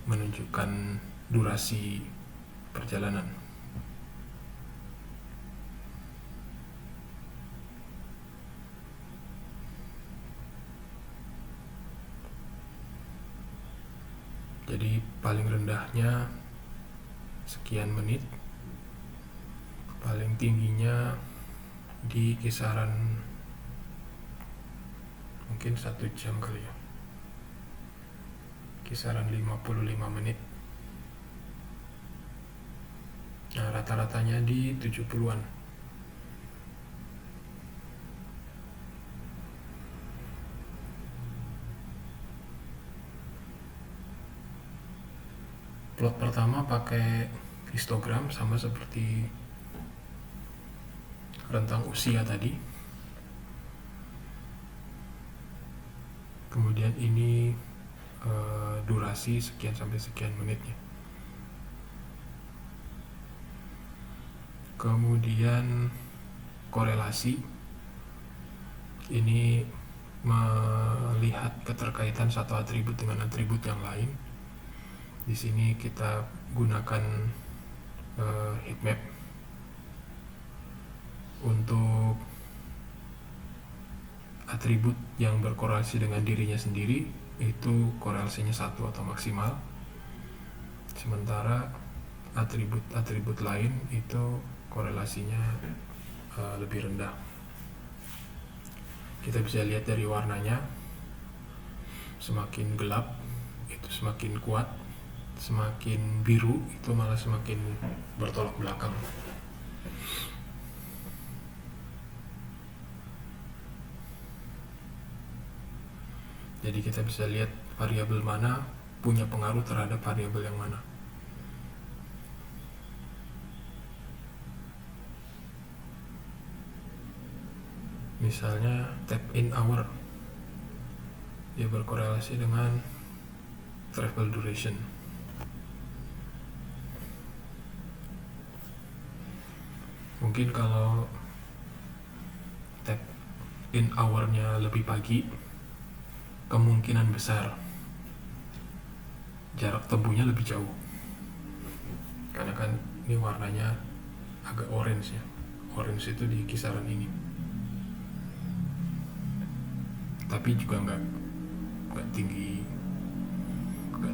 menunjukkan durasi perjalanan. Jadi paling rendahnya sekian menit, paling tingginya di kisaran mungkin 1 jam kali ya, kisaran 55 menit. Nah, rata-ratanya di 70-an. Plot pertama pakai histogram sama seperti rentang usia tadi. Kemudian ini durasi sekian sampai sekian menitnya. Kemudian korelasi ini melihat keterkaitan satu atribut dengan atribut yang lain. Di sini kita gunakan heatmap untuk atribut yang berkorelasi dengan dirinya sendiri, itu korelasinya 1 atau maksimal. Sementara atribut-atribut lain itu korelasinya lebih rendah. Kita bisa lihat dari warnanya, semakin gelap itu semakin kuat, semakin biru itu malah semakin bertolak belakang. Jadi kita bisa lihat variabel mana punya pengaruh terhadap variabel yang mana. Misalnya tap in hour, dia berkorelasi dengan travel duration. Mungkin kalau tap in hour-nya lebih pagi, kemungkinan besar jarak tempuhnya lebih jauh, karena kan ini warnanya agak orange ya. Orange itu di kisaran ini, tapi juga nggak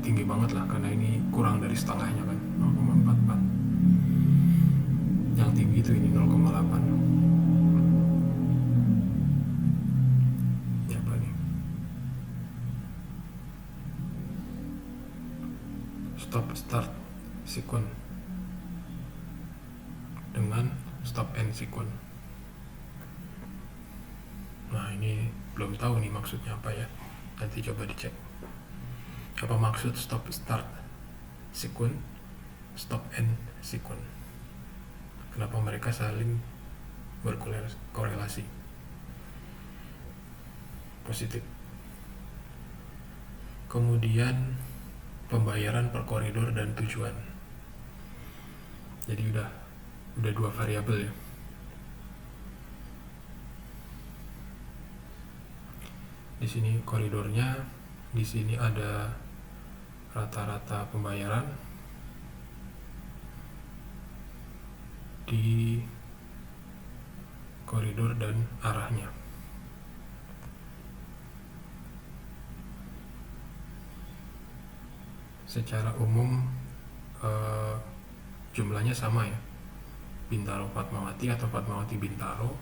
tinggi banget lah, karena ini kurang dari setengahnya kan, 0,44. Yang tinggi itu ini 0,8. stop start sequence dengan stop end sequence. Nah, ini belum tahu nih maksudnya apa ya, nanti coba dicek apa maksud stop start sequence, stop end sequence, kenapa mereka saling berkorelasi positif. Kemudian pembayaran per koridor dan tujuan. Jadi udah 2 variabel ya. Di sini koridornya, di sini ada rata-rata pembayaran, di koridor dan arahnya. Secara umum jumlahnya sama ya, Bintaro Fatmawati atau Fatmawati Bintaro,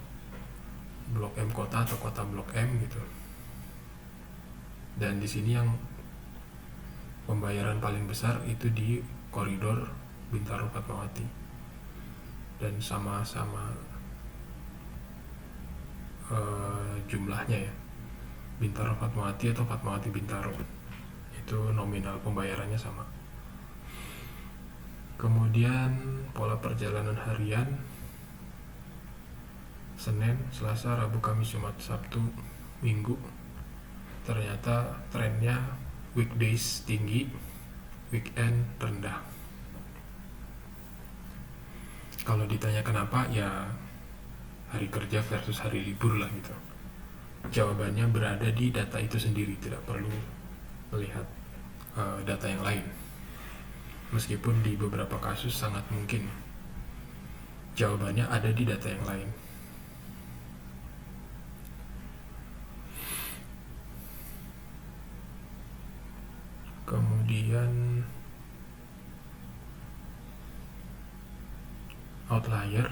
Blok M kota atau kota Blok M gitu. Dan di sini yang pembayaran paling besar itu di koridor Bintaro Fatmawati, dan sama-sama jumlahnya ya, Bintaro Fatmawati atau Fatmawati Bintaro, itu nominal pembayarannya sama. Kemudian pola perjalanan harian, Senin, Selasa, Rabu, Kamis, Jumat, Sabtu, Minggu. Ternyata trennya weekdays tinggi, weekend rendah. Kalau ditanya kenapa, ya hari kerja versus hari libur lah gitu. Jawabannya berada di data itu sendiri, tidak perlu melihat data yang lain. Meskipun di beberapa kasus sangat mungkin jawabannya ada di data yang lain. Kemudian outlier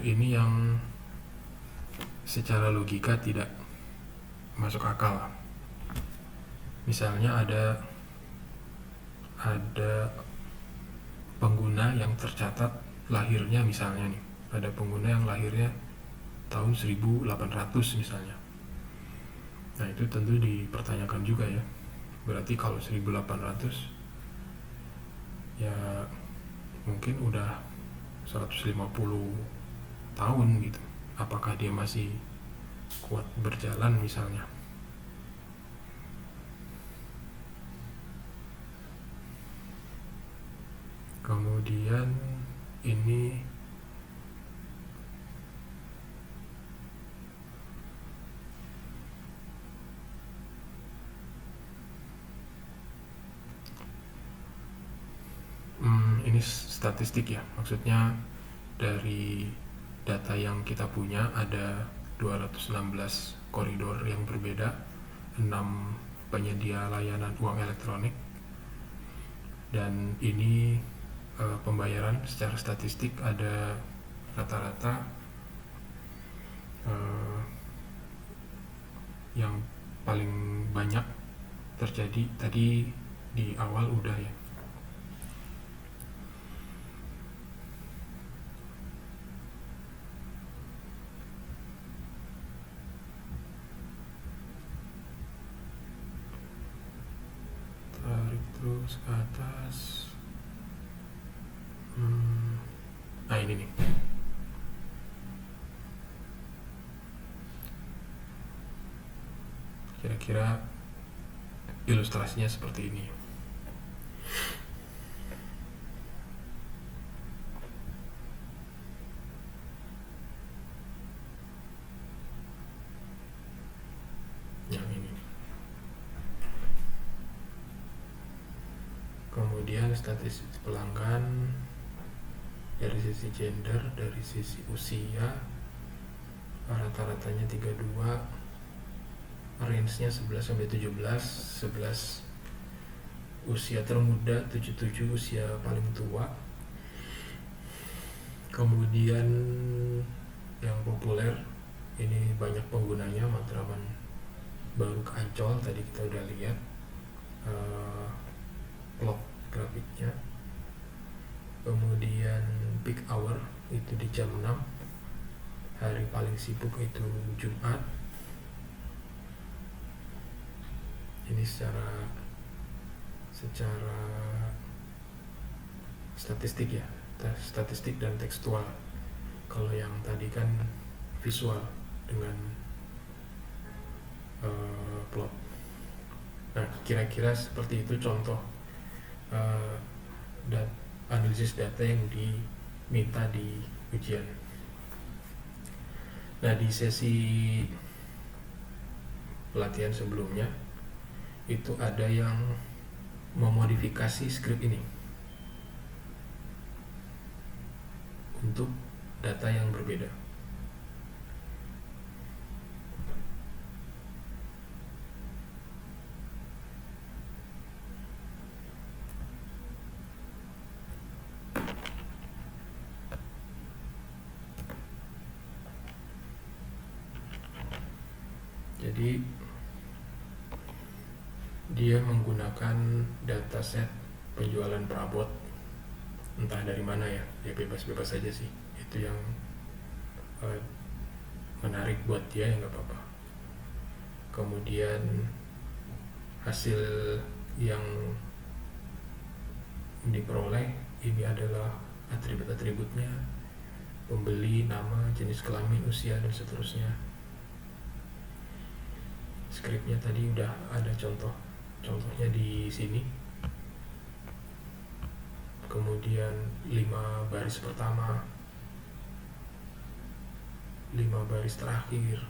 ini yang secara logika tidak masuk akal. Misalnya ada pengguna yang tercatat lahirnya, misalnya nih, ada pengguna yang lahirnya tahun 1800 misalnya. Nah, itu tentu dipertanyakan juga ya. Berarti kalau 1800 ya mungkin udah 150 tahun gitu. Apakah dia masih kuat berjalan misalnya? Kemudian ini statistik ya, maksudnya dari data yang kita punya ada 216 koridor yang berbeda, 6 penyedia layanan uang elektronik, dan ini pembayaran secara statistik ada rata-rata yang paling banyak terjadi tadi di awal udah ya. Tarik terus ke atas. Nah, ini nih. Kira-kira ilustrasinya seperti ini. Yang ini. Kemudian statistik pelanggan dari sisi gender, dari sisi usia, rata-ratanya 32, range-nya 11-17, 11 usia termuda, 77 usia paling tua. Kemudian yang populer, ini banyak penggunanya, Matraman baru ke Ancol, tadi kita udah lihat. clock grafiknya. Kemudian peak hour itu di jam 6, hari paling sibuk itu Jumat. Ini secara statistik ya, statistik dan tekstual. Kalau yang tadi kan visual dengan plot. Nah, kira-kira seperti itu contoh analisis data yang diminta di ujian. Nah, di sesi pelatihan sebelumnya itu ada yang memodifikasi skrip ini untuk data yang berbeda. Jadi dia menggunakan dataset penjualan perabot, entah dari mana ya bebas-bebas saja sih. Itu yang menarik buat dia, ya nggak apa-apa. Kemudian hasil yang diperoleh ini adalah atribut-atributnya: pembeli, nama, jenis kelamin, usia, dan seterusnya. Skripnya tadi udah ada contohnya di sini. Kemudian 5 baris pertama, 5 baris terakhir,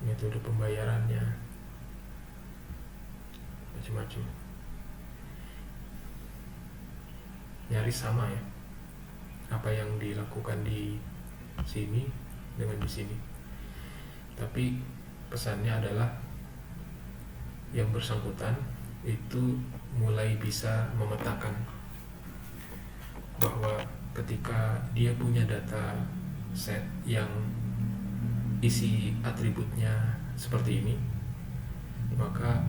metode pembayarannya, macam-macam. Nyaris sama ya, apa yang dilakukan di sini dengan di sini. Tapi pesannya adalah yang bersangkutan itu mulai bisa memetakan bahwa ketika dia punya data set yang isi atributnya seperti ini, maka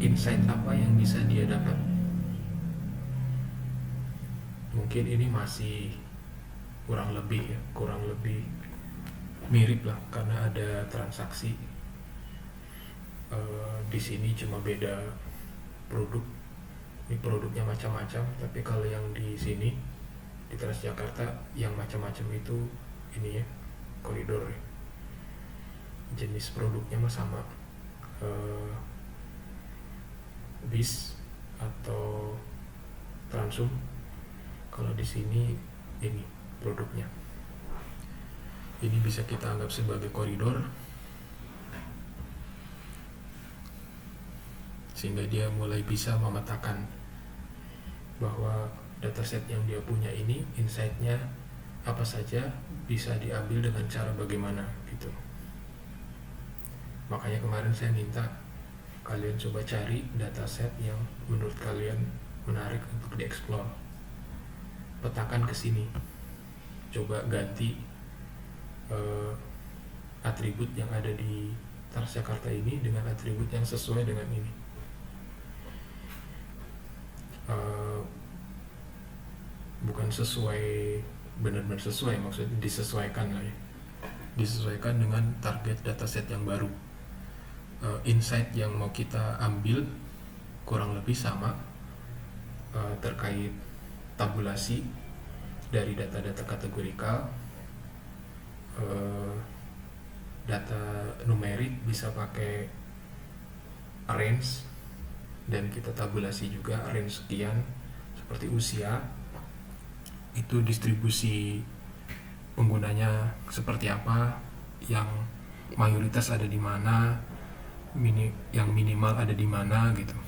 insight apa yang bisa dia dapat. Mungkin ini masih kurang lebih mirip lah, karena ada transaksi. Di sini cuma beda produk. Ini produknya macam-macam, tapi kalau yang di sini di Transjakarta yang macam-macam itu ini ya, koridor ya. Jenis produknya mah sama, bis atau Transum. Kalau di sini ini produknya. Ini bisa kita anggap sebagai koridor, sehingga dia mulai bisa memetakan bahwa dataset yang dia punya ini insight-nya apa saja, bisa diambil dengan cara bagaimana gitu. Makanya kemarin saya minta kalian coba cari dataset yang menurut kalian menarik untuk dieksplor. Petakan ke sini. Coba ganti atribut yang ada di Transjakarta ini dengan atribut yang sesuai dengan ini. Bukan sesuai, benar-benar sesuai, maksudnya disesuaikan lah ya. Disesuaikan dengan target dataset yang baru. Insight yang mau kita ambil kurang lebih sama, terkait tabulasi dari data-data kategorikal. Data numerik bisa pakai range, dan kita tabulasi juga range sekian, seperti usia, itu distribusi penggunanya seperti apa, yang mayoritas ada di mana, yang minimal ada di mana gitu.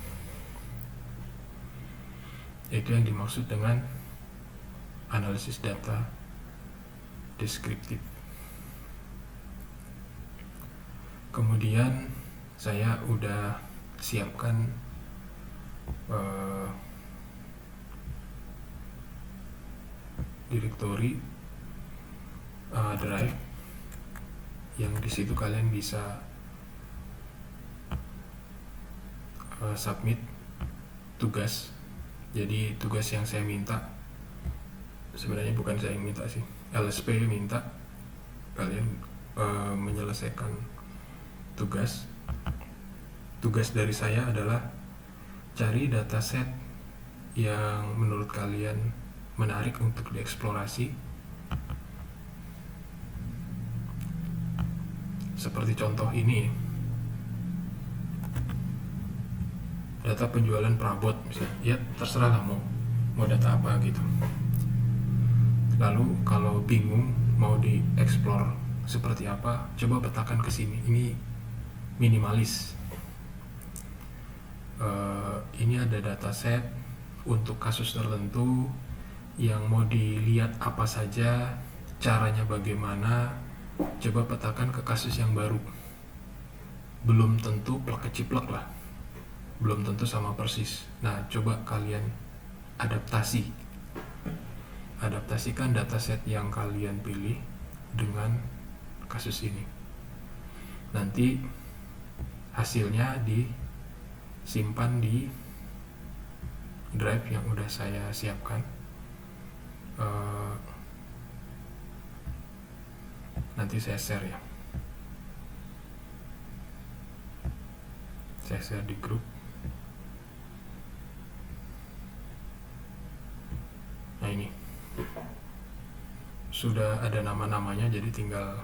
Itu yang dimaksud dengan analisis data deskriptif. Kemudian saya udah siapkan directory drive yang di situ kalian bisa submit tugas. Jadi tugas yang saya minta, sebenarnya bukan saya yang minta sih, LSP minta kalian menyelesaikan tugas. Tugas dari saya adalah cari dataset yang menurut kalian menarik untuk dieksplorasi. Seperti contoh ini, data penjualan perabot misalnya. Ya terserah lah mau data apa gitu. Lalu kalau bingung mau dieksplor seperti apa, coba petakan ke sini. Ini minimalis. Ini ada dataset untuk kasus tertentu yang mau dilihat apa saja, caranya bagaimana. Coba petakan ke kasus yang baru. Belum tentu plek keciplek lah, belum tentu sama persis. Nah, coba kalian adaptasikan dataset yang kalian pilih dengan kasus ini. Nanti hasilnya disimpan di drive yang udah saya siapkan. Nanti saya share ya. Saya share di grup. Nah ini sudah ada nama-namanya, jadi tinggal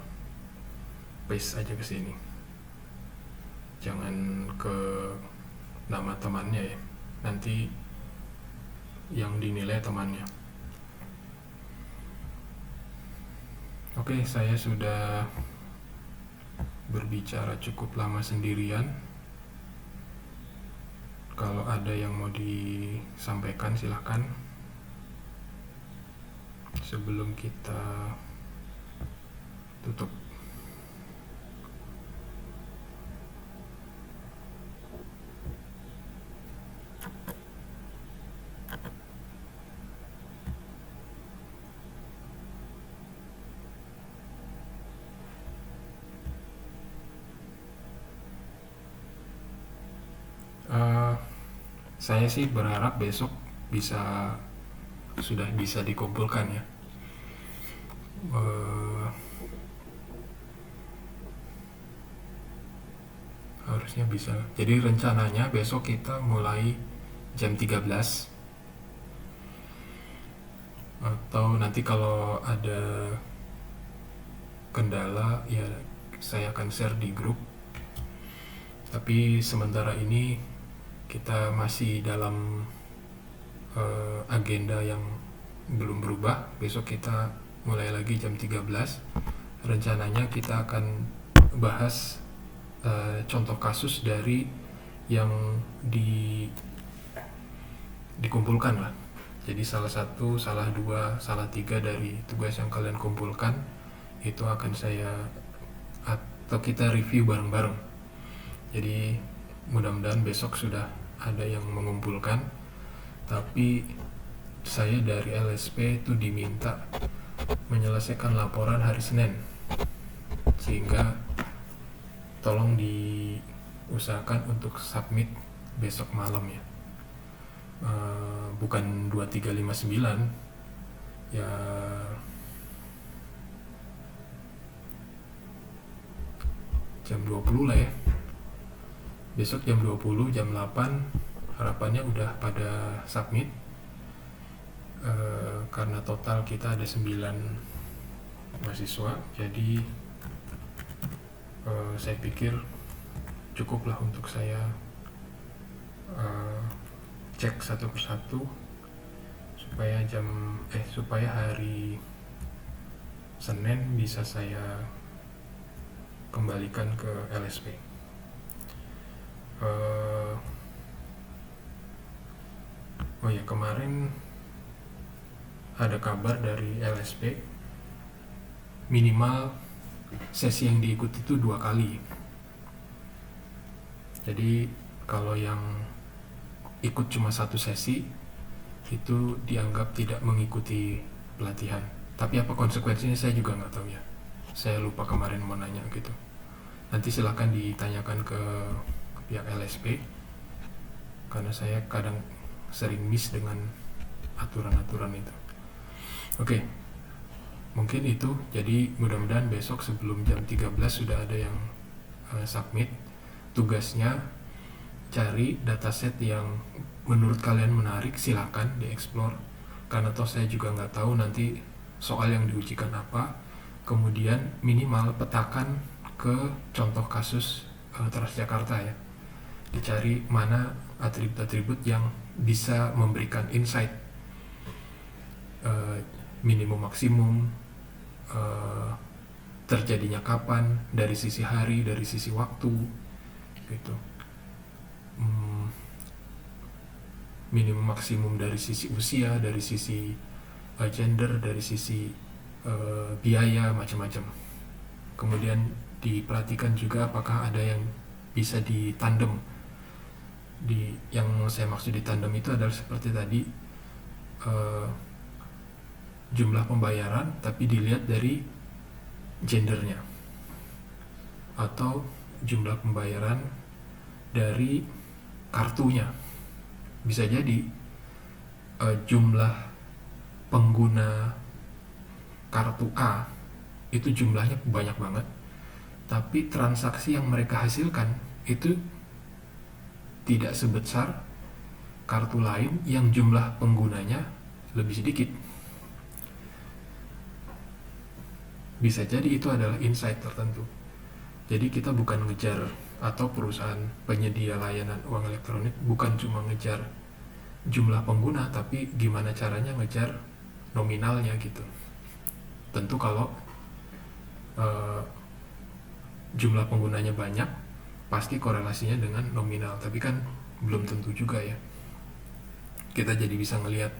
paste aja ke sini. Jangan ke nama temannya ya. Nanti yang dinilai temannya. Oke, saya sudah berbicara cukup lama sendirian. Kalau ada yang mau disampaikan silahkan sebelum kita tutup. Saya sih berharap besok sudah bisa dikumpulkan ya. Harusnya bisa. Jadi rencananya besok kita mulai jam 13, atau nanti kalau ada kendala ya saya akan share di grup. Tapi sementara ini kita masih dalam agenda yang belum berubah. Besok kita mulai lagi jam 13. Rencananya kita akan bahas contoh kasus dari yang dikumpulkan lah. Jadi salah 1, salah 2, salah 3 dari tugas yang kalian kumpulkan itu akan saya atau kita review bareng-bareng. Jadi mudah-mudahan besok sudah ada yang mengumpulkan. Tapi saya dari LSP itu diminta menyelesaikan laporan hari Senin, sehingga tolong diusahakan untuk submit besok malam ya. Bukan 2359 ya, jam 20 lah ya. Besok jam 20, jam 8 harapannya udah pada submit. Karena total kita ada 9 mahasiswa, jadi saya pikir cukuplah untuk saya cek satu persatu supaya hari Senin bisa saya kembalikan ke LSP. Oh ya, kemarin ada kabar dari LSP minimal sesi yang diikuti itu 2 kali. Jadi kalau yang ikut cuma 1 sesi itu dianggap tidak mengikuti pelatihan. Tapi apa konsekuensinya saya juga nggak tahu ya. Saya lupa kemarin mau nanya gitu. Nanti silakan ditanyakan ke pihak LSP. karena saya kadang sering miss dengan aturan-aturan itu. Oke, mungkin itu. Jadi mudah-mudahan besok sebelum jam 13 sudah ada yang submit. Tugasnya cari dataset yang menurut kalian menarik, silakan dieksplor, karena toh saya juga nggak tahu nanti soal yang diujikan apa. Kemudian minimal petakan ke contoh kasus Transjakarta ya, dicari mana atribut-atribut yang bisa memberikan insight minimum maksimum, terjadinya kapan, dari sisi hari, dari sisi waktu gitu. Minimum maksimum dari sisi usia, dari sisi gender, dari sisi biaya, macam-macam. Kemudian diperhatikan juga apakah ada yang bisa ditandem. Yang saya maksud ditandem itu adalah seperti tadi, jumlah pembayaran tapi dilihat dari gendernya, atau jumlah pembayaran dari kartunya. Bisa jadi jumlah pengguna kartu A itu jumlahnya banyak banget, tapi transaksi yang mereka hasilkan itu tidak sebesar kartu lain yang jumlah penggunanya lebih sedikit. Bisa jadi itu adalah insight tertentu. Jadi kita bukan ngejar, atau perusahaan penyedia layanan uang elektronik bukan cuma ngejar jumlah pengguna, tapi gimana caranya ngejar nominalnya gitu. Tentu kalau jumlah penggunanya banyak, pasti korelasinya dengan nominal, tapi kan belum tentu juga ya. Kita jadi bisa ngelihat,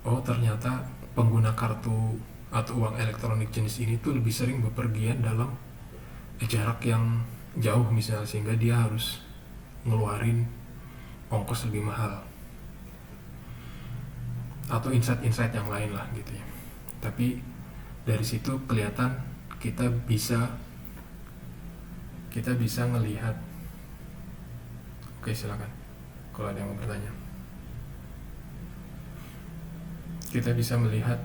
oh ternyata pengguna kartu atau uang elektronik jenis ini tuh lebih sering bepergian dalam jarak yang jauh misalnya, sehingga dia harus ngeluarin ongkos lebih mahal, atau insight-insight yang lain lah gitu ya. Tapi dari situ kelihatan kita bisa ngelihat. Oke, silakan kalau ada yang mau bertanya. Kita bisa melihat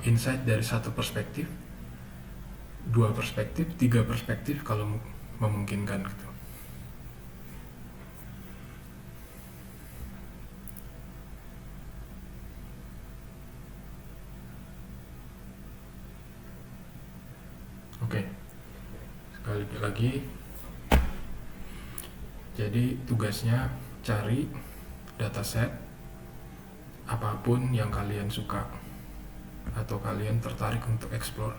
insight dari satu perspektif, dua perspektif, tiga perspektif kalau memungkinkan gitu. Oke, sekali lagi, jadi tugasnya cari dataset apapun yang kalian suka atau kalian tertarik untuk explore.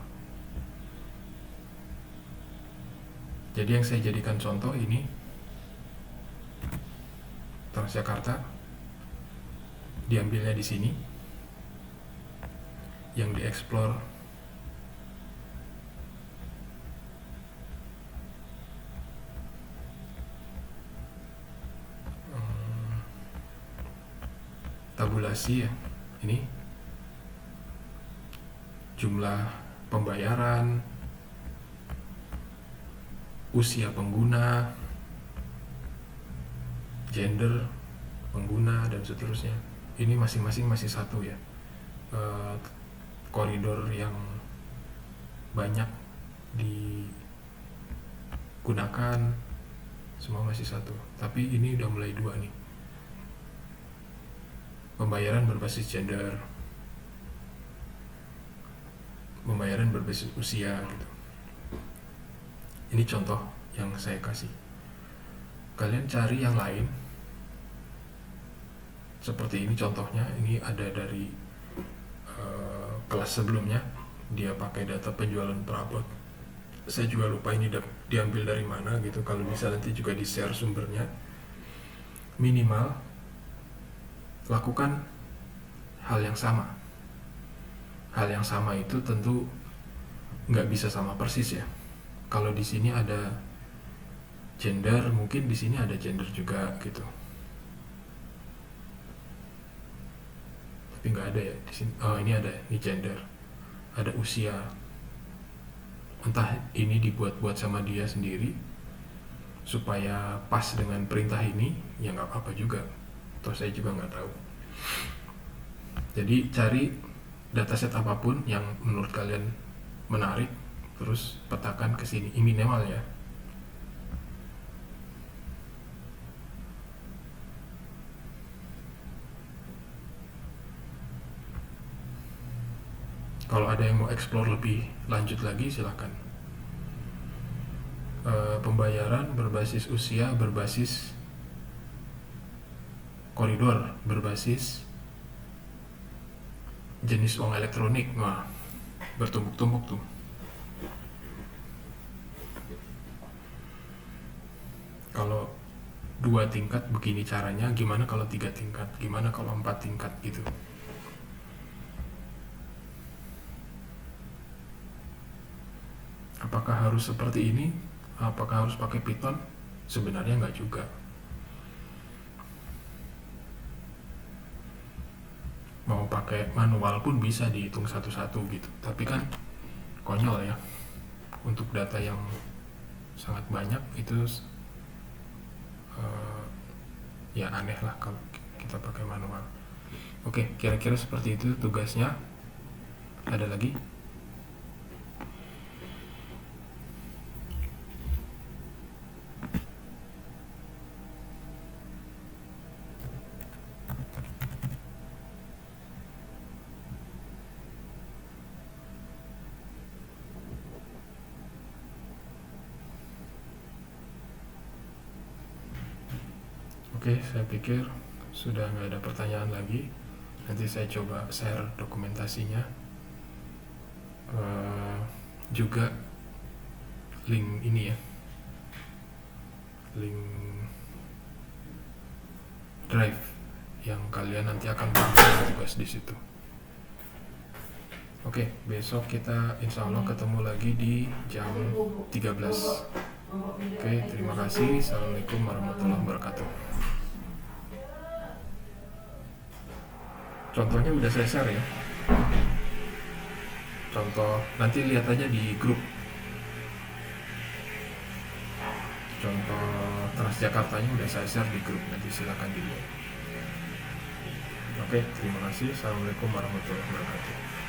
Jadi yang saya jadikan contoh ini Transjakarta, diambilnya di sini. Yang dieksplor tabulasi ya, ini jumlah pembayaran, usia pengguna, gender pengguna, dan seterusnya. Ini masing-masing masih satu ya, koridor yang banyak digunakan semua masih satu, tapi ini udah mulai dua nih. Pembayaran berbasis gender, pembayaran berbasis usia gitu. Ini contoh yang saya kasih. Kalian cari yang lain seperti ini contohnya. Ini ada dari kelas sebelumnya, dia pakai data penjualan perabot. Saya juga lupa ini diambil dari mana gitu. Kalau bisa nanti juga di share sumbernya. Minimal lakukan hal yang sama. Hal yang sama itu tentu nggak bisa sama persis ya. Kalau di sini ada gender, mungkin di sini ada gender juga gitu. Tapi nggak ada ya di sini. Oh, ini ada, ini gender. Ada usia. Entah ini dibuat-buat sama dia sendiri supaya pas dengan perintah ini, ya nggak apa-apa juga. Atau saya juga nggak tahu. Jadi cari dataset apapun yang menurut kalian menarik, terus petakan ke sini, ini minimal ya. Kalau ada yang mau explore lebih lanjut lagi, silakan. Pembayaran berbasis usia, berbasis koridor, berbasis jenis uang elektronik. Wah, bertumbuk-tumbuk tuh. Kalau 2 tingkat begini caranya, gimana kalau 3 tingkat, gimana kalau 4 tingkat gitu. Apakah harus seperti ini? Apakah harus pakai Python? Sebenarnya nggak juga. Mau pakai manual pun bisa dihitung satu-satu gitu. Tapi kan konyol ya. Untuk data yang sangat banyak itu ya aneh lah kalau kita pakai manual. Oke, kira-kira seperti itu tugasnya. Ada lagi? Oke, saya pikir sudah nggak ada pertanyaan lagi. Nanti saya coba share dokumentasinya. Juga link ini ya, link drive yang kalian nanti akan melakukan tugas di situ. Oke, besok kita insya Allah ketemu lagi di jam 13. Oke, terima kasih. Assalamualaikum warahmatullahi wabarakatuh. Contohnya udah saya share ya. Contoh, nanti lihat aja di grup. Contoh Transjakartanya udah saya share di grup, nanti silakan dilihat. Oke, terima kasih. Assalamualaikum warahmatullahi wabarakatuh.